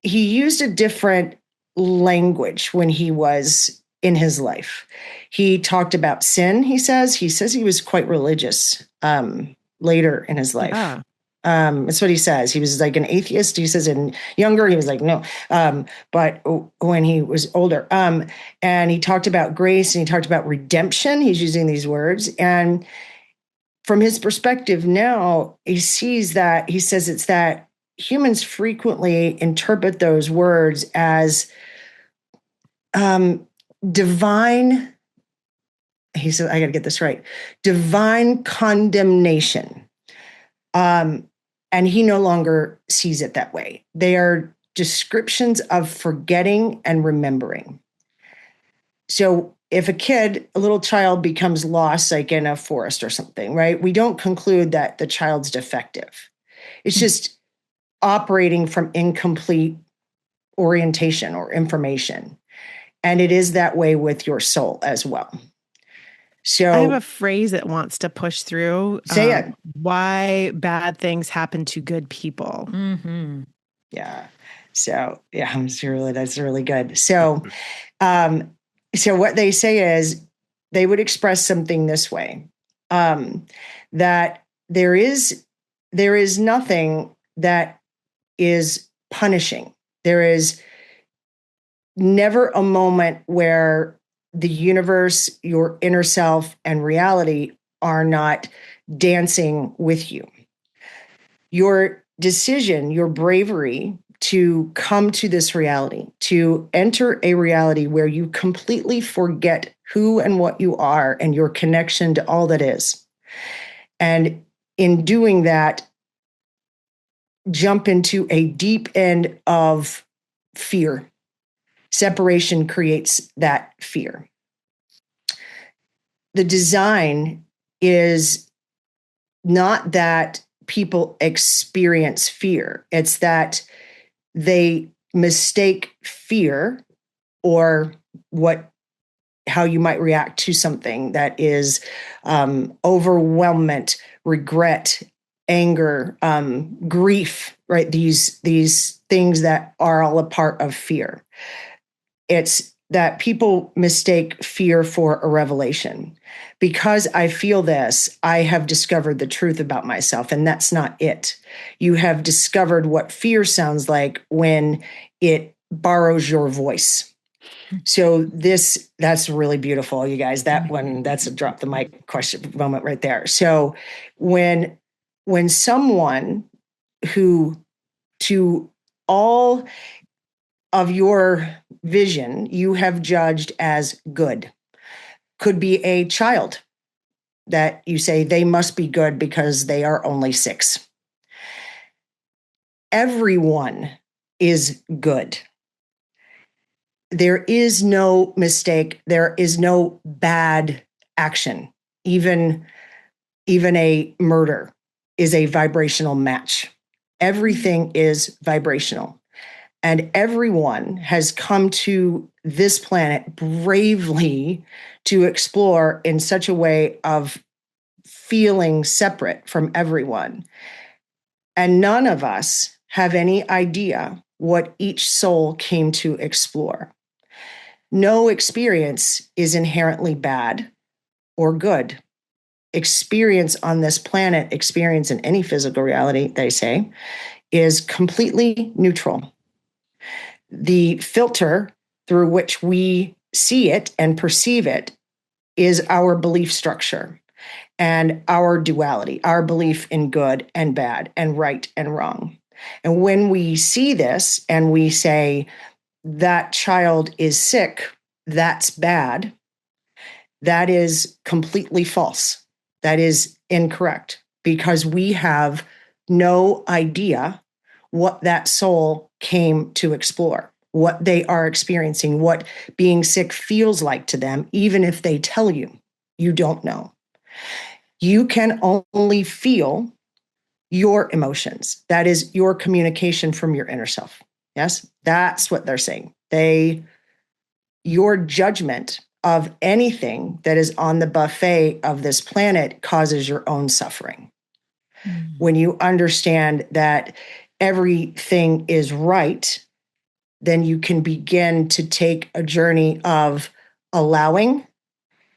used a different language when he was in his life. He talked about sin, he says. He says he was quite religious. later in his life. Yeah. That's what he says. He was like an atheist. He says in younger, he was like, no. But when he was older, and he talked about grace and he talked about redemption, he's using these words. And from his perspective now, he sees that, he says it's that humans frequently interpret those words as divine. He said, I got to get this right. Divine condemnation. And he no longer sees it that way. They are descriptions of forgetting and remembering. So if a little child becomes lost, like in a forest or something, right? We don't conclude that the child's defective. It's just operating from incomplete orientation or information. And it is that way with your soul as well. So I have a phrase that wants to push through. Say it. Why bad things happen to good people. Mm-hmm. Yeah. So yeah, I'm sure that's really good. So, so what they say is they would express something this way, that there is nothing that is punishing. There is never a moment where the universe, your inner self, and reality are not dancing with you. Your decision, your bravery to come to this reality, to enter a reality where you completely forget who and what you are and your connection to all that is. And in doing that, jump into a deep end of fear. Separation creates that fear. The design is not that people experience fear. It's that they mistake fear or how you might react to something that is overwhelmment, regret, anger, grief, right? These things that are all a part of fear. It's that people mistake fear for a revelation. Because I feel this, I have discovered the truth about myself, and that's not it. You have discovered what fear sounds like when it borrows your voice. So that's really beautiful, you guys. That one, that's a drop the mic question moment right there. So when someone who, to all of your vision, you have judged as good, could be a child that you say they must be good because they are only 6. Everyone is good. There is no mistake. There is no bad action. Even a murder is a vibrational match. Everything is vibrational. And everyone has come to this planet bravely to explore in such a way of feeling separate from everyone. And none of us have any idea what each soul came to explore. No experience is inherently bad or good. Experience on this planet, experience in any physical reality, they say, is completely neutral. The filter through which we see it and perceive it is our belief structure and our duality, our belief in good and bad and right and wrong. And when we see this and we say, that child is sick, that's bad, that is completely false. That is incorrect, because we have no idea what that soul came to explore, what they are experiencing, what being sick feels like to them, even if they tell you, you don't know. You can only feel your emotions. That is your communication from your inner self. Yes, that's what they're saying. Your judgment of anything that is on the buffet of this planet causes your own suffering. When you understand that everything is right, then you can begin to take a journey of allowing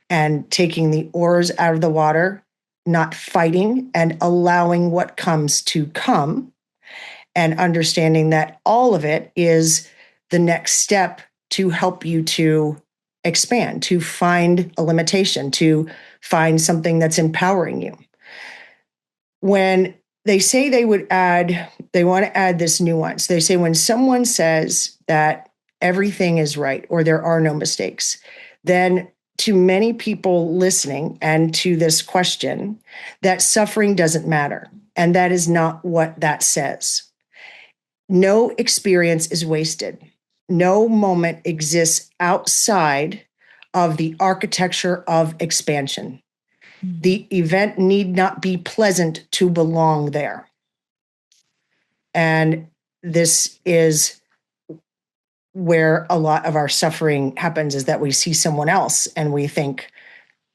and taking the oars out of the water, not fighting and allowing what comes to come, and understanding that all of it is the next step to help you to expand, to find a limitation, to find something that's empowering you. When they say they want to add this nuance. They say when someone says that everything is right or there are no mistakes, then to many people listening and to this question, that suffering doesn't matter. And that is not what that says. No experience is wasted. No moment exists outside of the architecture of expansion. The event need not be pleasant to belong there. And this is where a lot of our suffering happens, is that we see someone else and we think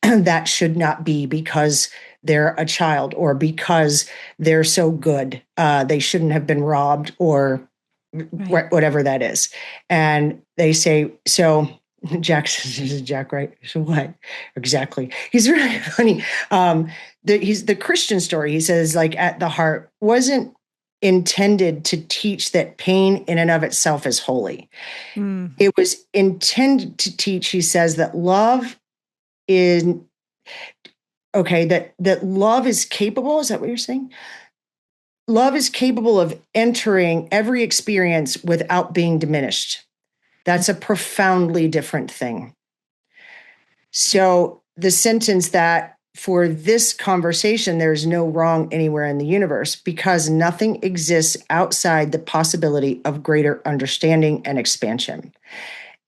that should not be because they're a child or because they're so good. They shouldn't have been robbed or whatever that is. And they say, so Jack says, Jack, right? So what? Exactly. He's really funny. He's the Christian story. He says, like, at the heart wasn't intended to teach that pain in and of itself is holy. It was intended to teach, he says, that love is okay, that love is capable. Is that what you're saying? Love is capable of entering every experience without being diminished. That's a profoundly different thing. So the sentence that for this conversation, there's no wrong anywhere in the universe because nothing exists outside the possibility of greater understanding and expansion.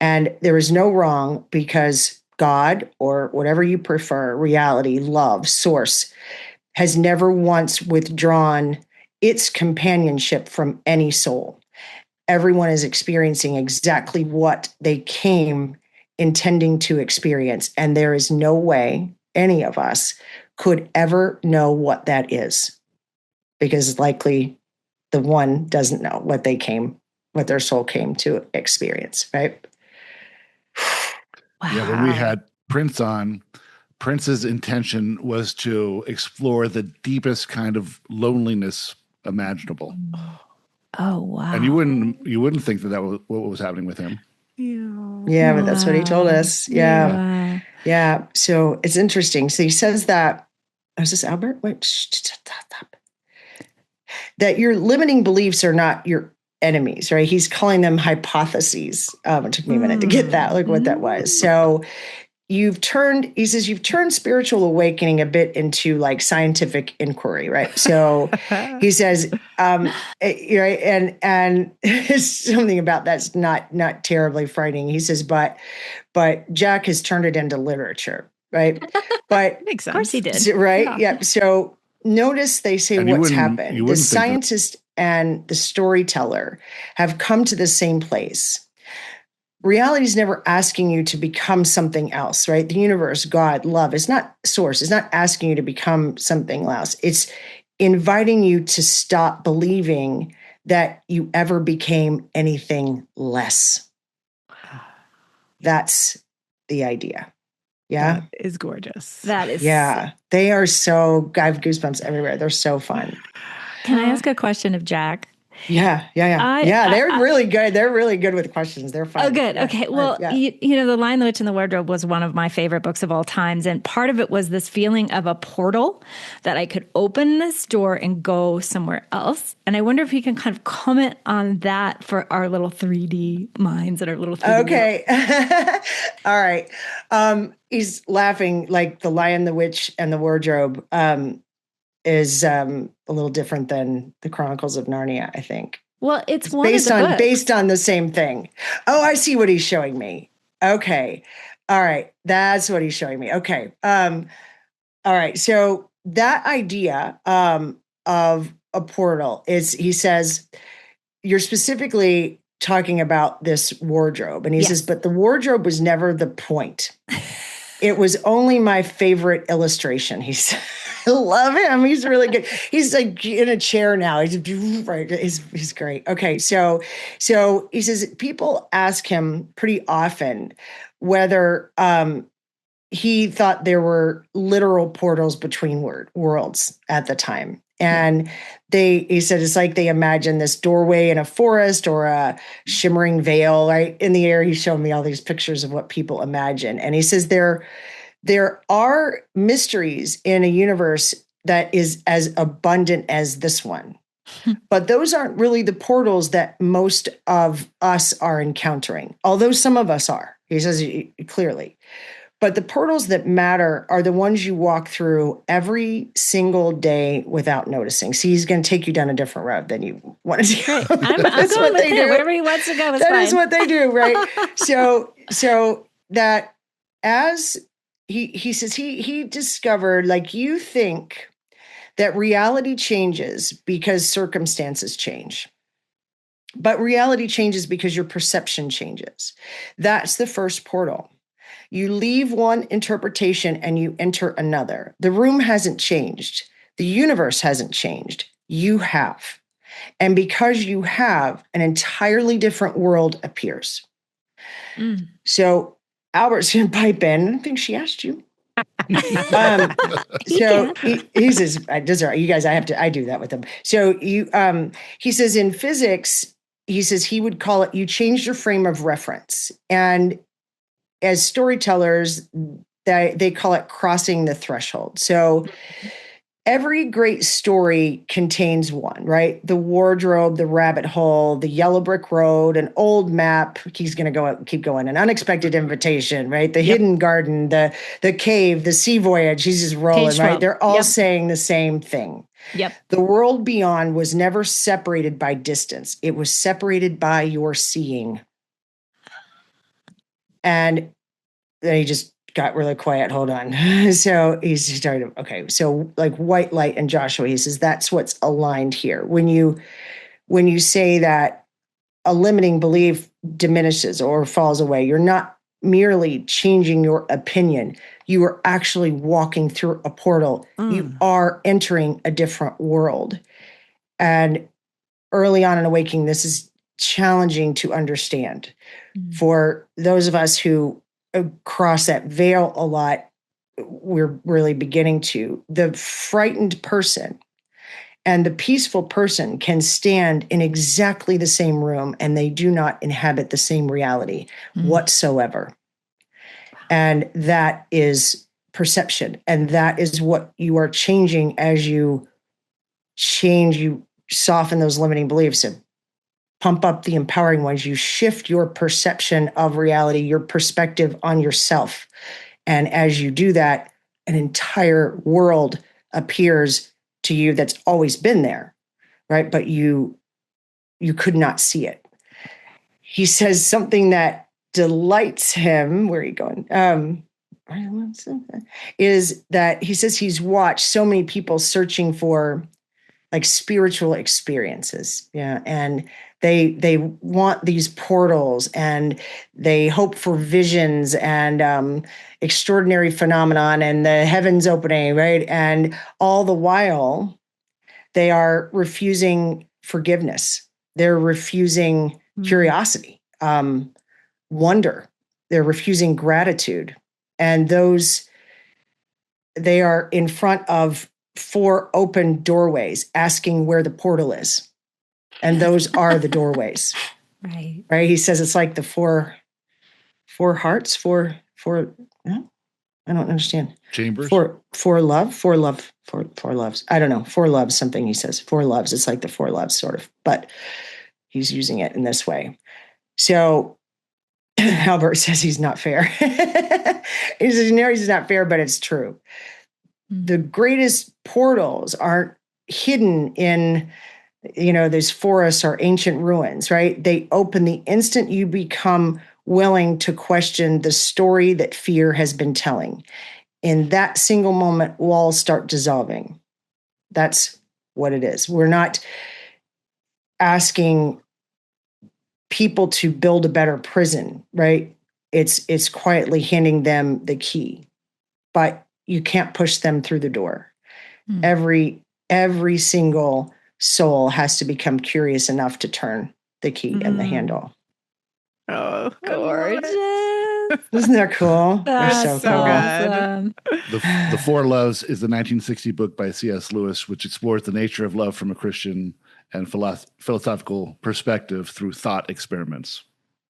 And there is no wrong because God, or whatever you prefer, reality, love, source, has never once withdrawn its companionship from any soul. Everyone is experiencing exactly what they came intending to experience. And there is no way any of us could ever know what that is, because likely the one doesn't know what their soul came to experience, right? Wow. Yeah, when we had Prince on, Prince's intention was to explore the deepest kind of loneliness imaginable. Oh, wow. And you wouldn't think that was what was happening with him. Yeah, but that's what he told us. Yeah. Yeah. So it's interesting. So he says that, is this Albert? Wait, stop. That your limiting beliefs are not your enemies, right? He's calling them hypotheses. It took me a minute to get that, like what that was. So you've turned spiritual awakening a bit into like scientific inquiry, right? So he says, right, and something about that's not terribly frightening. He says, but Jack has turned it into literature, right? But Makes sense. Of course he did. right, yeah. So notice they say And what's happened. The think that- scientist and the storyteller have come to the same place. Reality is never asking you to become something else, right? The universe, God, love is not source. It's not asking you to become something else. It's inviting you to stop believing that you ever became anything less. That's the idea. Yeah. That is gorgeous. That is. Yeah. They are so, I have goosebumps everywhere. They're so fun. Can I ask a question of Jack? Yeah. They're really good. They're really good with questions. They're fun. Oh, good. Yeah. Okay. Well, yeah. you know, The Lion, the Witch, and the Wardrobe was one of my favorite books of all times. And part of it was this feeling of a portal that I could open this door and go somewhere else. And I wonder if you can kind of comment on that for our little 3D minds and our little 3D Okay. All right. He's laughing like The Lion, the Witch, and the Wardrobe is a little different than the Chronicles of Narnia, I think. Well, it's one based of the on books. based on the same thing. Oh, I see what he's showing me. Okay. All right. That's what he's showing me. Okay. All right. So that idea of a portal is, he says, you're specifically talking about this wardrobe. And he says, but the wardrobe was never the point. It was only my favorite illustration. I love him. He's really good. He's like in a chair now. He's great. Okay. So he says people ask him pretty often whether he thought there were literal portals between worlds at the time. And he said, it's like they imagine this doorway in a forest or a shimmering veil, right? In the air. He showed me all these pictures of what people imagine. And he says, there are mysteries in a universe that is as abundant as this one. But those aren't really the portals that most of us are encountering, although some of us are, he says clearly. But the portals that matter are the ones you walk through every single day without noticing. See, he's going to take you down a different road than you wanted to go. I'm going with him. Wherever he wants to go is fine. That is what they do, right? So that as he says, he discovered, like, you think that reality changes because circumstances change. But reality changes because your perception changes. That's the first portal. You leave one interpretation and you enter another. The room hasn't changed. The universe hasn't changed. You have. And because you have, an entirely different world appears. So Albert's going to pipe in. I don't think she asked you. So he says, you guys, I do that with them. So he says in physics, he says he would call it, you changed your frame of reference. And as storytellers, they call it crossing the threshold. So every great story contains one, right? The wardrobe, the rabbit hole, the yellow brick road, an old map. He's going to keep going. An unexpected invitation, right? The hidden garden, the cave, the sea voyage. He's just rolling, right? They're all saying the same thing. Yep. The world beyond was never separated by distance. It was separated by your seeing. And then he just got really quiet. Hold on. So he's started. Okay. So like white light and Joshua, he says, that's what's aligned here. When you say that a limiting belief diminishes or falls away, you're not merely changing your opinion. You are actually walking through a portal. You are entering a different world. And early on in awakening, this is challenging to understand. For those of us who cross that veil a lot, we're really beginning to. The frightened person and the peaceful person can stand in exactly the same room, and they do not inhabit the same reality whatsoever. And that is perception. And that is what you are changing as you change, you soften those limiting beliefs and pump up the empowering ones. You shift your perception of reality, your perspective on yourself. And as you do that, an entire world appears to you that's always been there, right? But you could not see it. He says something that delights him. Where are you going? Is that he says he's watched so many people searching for like spiritual experiences. Yeah. And they want these portals and they hope for visions and extraordinary phenomenon and the heavens opening, right? And all the while, they are refusing forgiveness. They're refusing curiosity, wonder. They're refusing gratitude. And they are in front of 4 open doorways asking where the portal is. And those are the doorways. Right. He says it's like the four hearts, four, no? I don't understand. Chambers? Four loves. I don't know. 4 loves, something he says. 4 loves. It's like the 4 loves, sort of. But he's using it in this way. So Albert says he's not fair. He says, he's not fair, but it's true. The greatest portals aren't hidden in, these forests or ancient ruins, right? They open the instant you become willing to question the story that fear has been telling. In that single moment, walls start dissolving. That's what it is. We're not asking people to build a better prison, right? It's quietly handing them the key, but you can't push them through the door. Every single soul has to become curious enough to turn the key and the handle. Oh, gorgeous. Isn't that cool? They're so so cool. good. The Four Loves is the 1960 book by C.S. Lewis, which explores the nature of love from a Christian and philosophical perspective through thought experiments.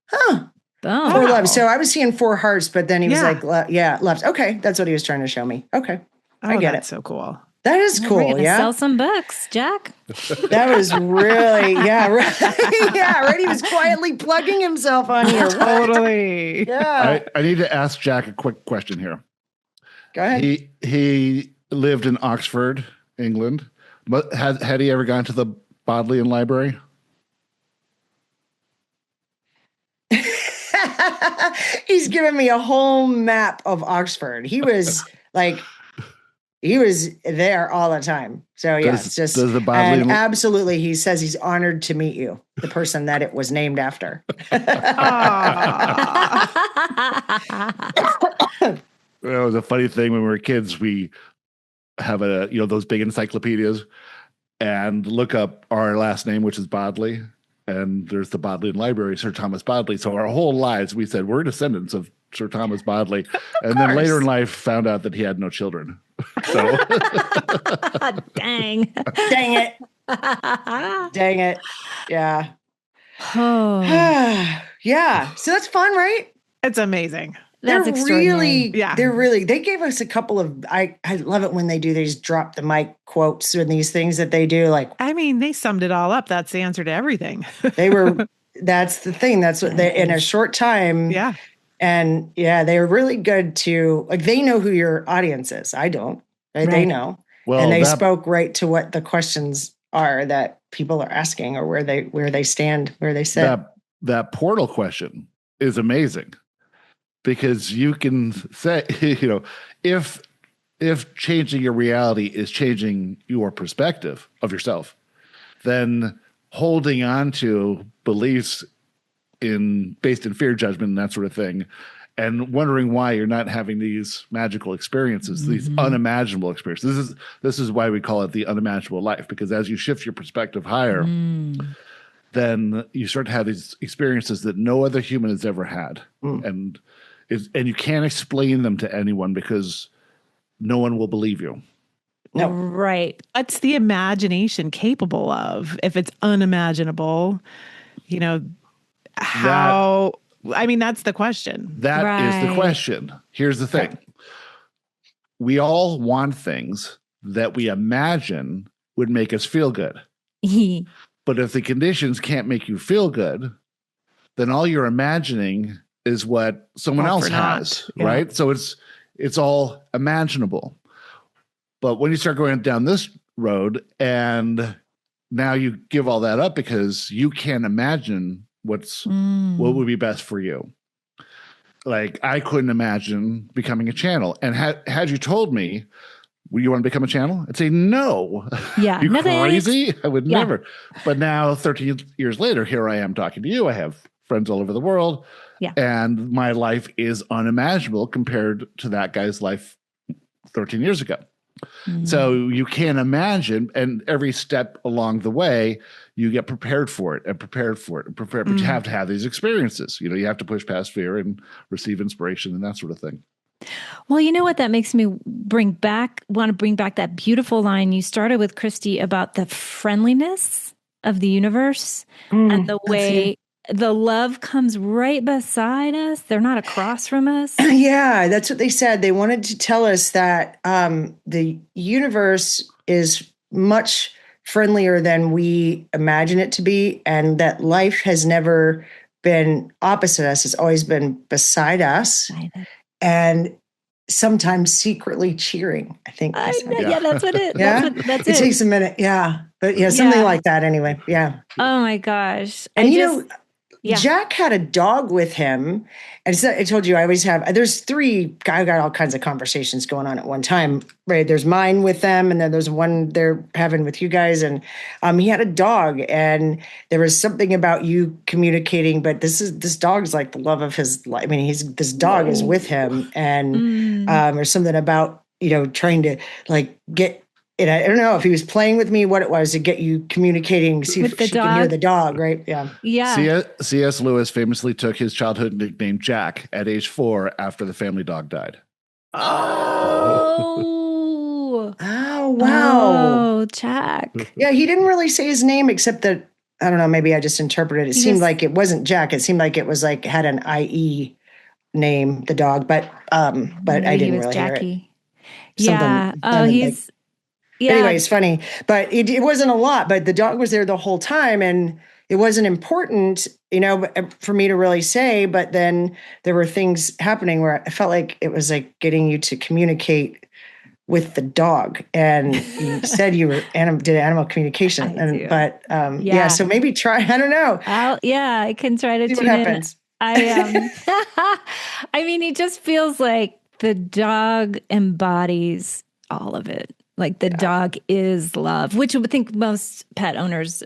Huh. Boom. Four loves. So I was seeing four hearts, but then he was Yeah. like, loves. Okay, that's what he was trying to show me. Okay, I get that's it. so cool. That is We're cool. gonna Yeah, sell some books, Jack. that was really right. Yeah, right. He was quietly plugging himself on here. What? Totally. Yeah. I need to ask Jack a quick question here. Go ahead. He lived in Oxford, England. But had he ever gone to the Bodleian Library? He's giving me a whole map of Oxford. He was there all the time. So yeah, it's just does the Bodleian and absolutely he says he's honored to meet you, the person that it was named after. It was a funny thing when we were kids. We have those big encyclopedias and look up our last name, which is Bodley. And there's the Bodleian Library, Sir Thomas Bodley. So our whole lives, we said we're descendants of Sir Thomas Bodley. And then later in life, found out that he had no children. So Dang. Dang it. Dang it. Yeah. Oh, Yeah. So that's fun, right? It's amazing. that's extraordinary. They gave us a couple of, I love it when they do these drop the mic quotes and these things that they do. Like, I mean, they summed it all up. That's the answer to everything. that's the thing. That's what they, in a short time. Yeah. And yeah, they're really good to, like, they know who your audience is. I don't, right? They know. Well, and they spoke right to what the questions are that people are asking or where they stand, where they sit. That portal question is amazing because you can say, if changing your reality is changing your perspective of yourself, then holding on to beliefs based in fear, judgment, and that sort of thing, and wondering why you're not having these magical experiences, these unimaginable experiences. This is why we call it the unimaginable life, because as you shift your perspective higher, then you start to have these experiences that no other human has ever had. And you can't explain them to anyone because no one will believe you. No. Right. What's the imagination capable of if it's unimaginable? How? I mean, that's the question. That is the question. Here's the thing. We all want things that we imagine would make us feel good. But if the conditions can't make you feel good, then all you're imagining is what someone else has, right? So it's all imaginable. But when you start going down this road and now you give all that up because you can't imagine what would be best for you. Like, I couldn't imagine becoming a channel. And had you told me, you want to become a channel? I'd say, no. Yeah. You crazy? I would never. But now, 13 years later, here I am talking to you. I have friends all over the world. Yeah. And my life is unimaginable compared to that guy's life 13 years ago. So you can't imagine, and every step along the way, you get prepared for it and prepared for it and prepared. But you have to have these experiences. You have to push past fear and receive inspiration and that sort of thing. Well, you know what? That makes me want to bring back that beautiful line you started with, Christy, about the friendliness of the universe and the way the love comes right beside us. They're not across from us. Yeah, that's what they said. They wanted to tell us that the universe is much friendlier than we imagine it to be, and that life has never been opposite us. It's always been beside us, and sometimes secretly cheering, I think. Yeah, that's what it. Yeah, that's it takes a minute. Yeah, but something like that anyway. Yeah. Oh my gosh! And Jack had a dog with him. And I told you I always have, there's three, I got all kinds of conversations going on at one time, right? There's mine with them, and then there's one they're having with you guys. And he had a dog, and there was something about you communicating, but this dog's like the love of his life. I mean, this dog is with him, and there's something about, trying to like get And I don't know if he was playing with me, what it was to get you communicating, see With if the she can hear dog? the dog, right? Yeah. Yeah. C.S. Lewis famously took his childhood nickname Jack at age 4 after the family dog died. Oh. Oh, wow. Oh, Jack. Yeah, he didn't really say his name except that, I don't know, maybe I just interpreted it. It seemed like it wasn't Jack. It seemed like it was like had an IE name, the dog, but I Maybe didn't he was really hear it. Jackie. Yeah. Oh, he's yeah. Anyway, it's funny, but it wasn't a lot, but the dog was there the whole time and it wasn't important, for me to really say, but then there were things happening where I felt like it was like getting you to communicate with the dog. And you said you were did animal communication. Yeah. So maybe try, I don't know. I can try to See tune what in. happens. I mean, it just feels like the dog embodies all of it. Like the dog is love, which I would think most pet owners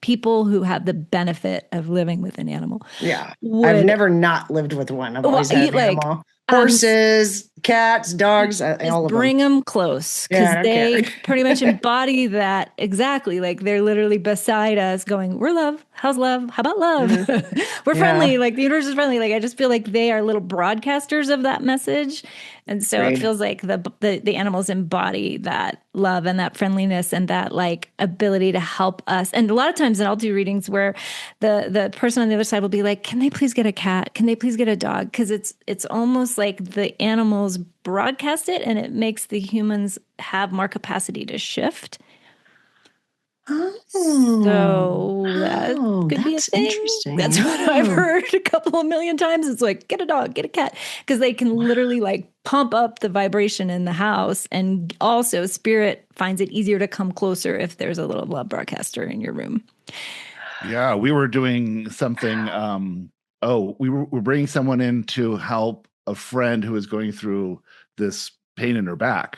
people who have the benefit of living with an animal. Yeah. I've never not lived with one. I've always had an animal. Horses, cats, dogs, all of them. Bring them close because they pretty much embody that exactly. Like they're literally beside us going, we're love. How's love? How about love? Mm-hmm. We're friendly. Like the universe is friendly. Like I just feel like they are little broadcasters of that message. And so it feels like the animals embody that love and that friendliness and that like ability to help us. And a lot of times, and I'll do readings where the person on the other side will be like, can they please get a cat? Can they please get a dog? Because it's almost like the animals broadcast it and it makes the humans have more capacity to shift. So that could be a thing. That's what I've heard a couple of million times. It's like, get a dog, get a cat, because they can literally like pump up the vibration in the house. And also spirit finds it easier to come closer if there's a little love broadcaster in your room. Yeah, we were doing something. We were bringing someone in to help a friend who was going through this pain in her back.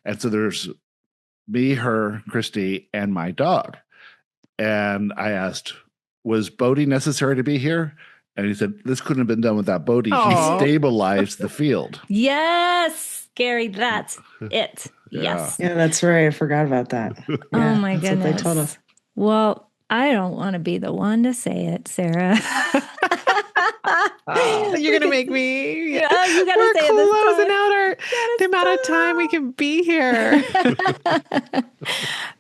And so there's me, her, Christy, and my dog. And I asked, was Bodie necessary to be here? And he said, this couldn't have been done without Bodie. He stabilized the field. Yes, Gary, that's it. Yes. Yeah, that's right. I forgot about that. Yeah, oh my goodness. What they told us. Well, I don't want to be the one to say it, Sarah. You're going to make me. Yeah, you got to say it. We're closing out the amount of time we can be here.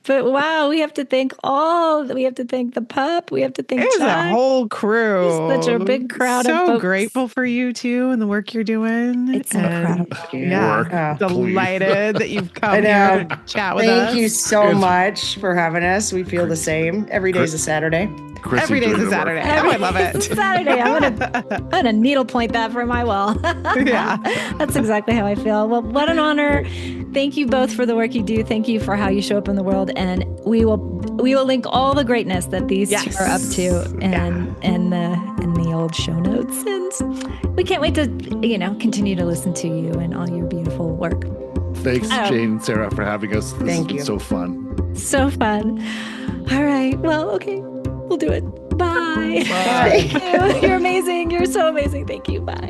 But wow, we have to thank the pup. We have to thank It's Chuck. a whole crew. There's such a big crowd of folks. So grateful for you too and the work you're doing. It's incredible. Yeah, delighted that you've come here to chat with us. Thank you so much for having us. We feel the same. Every day's a Saturday. Every day's a Saturday. I love it. It's Saturday. I'm gonna needlepoint that for my wall. Yeah, that's exactly how I feel. Well, what an honor. Thank you both for the work you do. Thank you for how you show up in the world. And we will link all the greatness that these two are up to in the old show notes. And we can't wait to continue to listen to you and all your beautiful work. Thanks, Jane and Sarah, for having us. This has been so fun. So fun. All right. Well, okay. We'll do it. Bye. Bye. Thank you. You're amazing. You're so amazing. Thank you. Bye.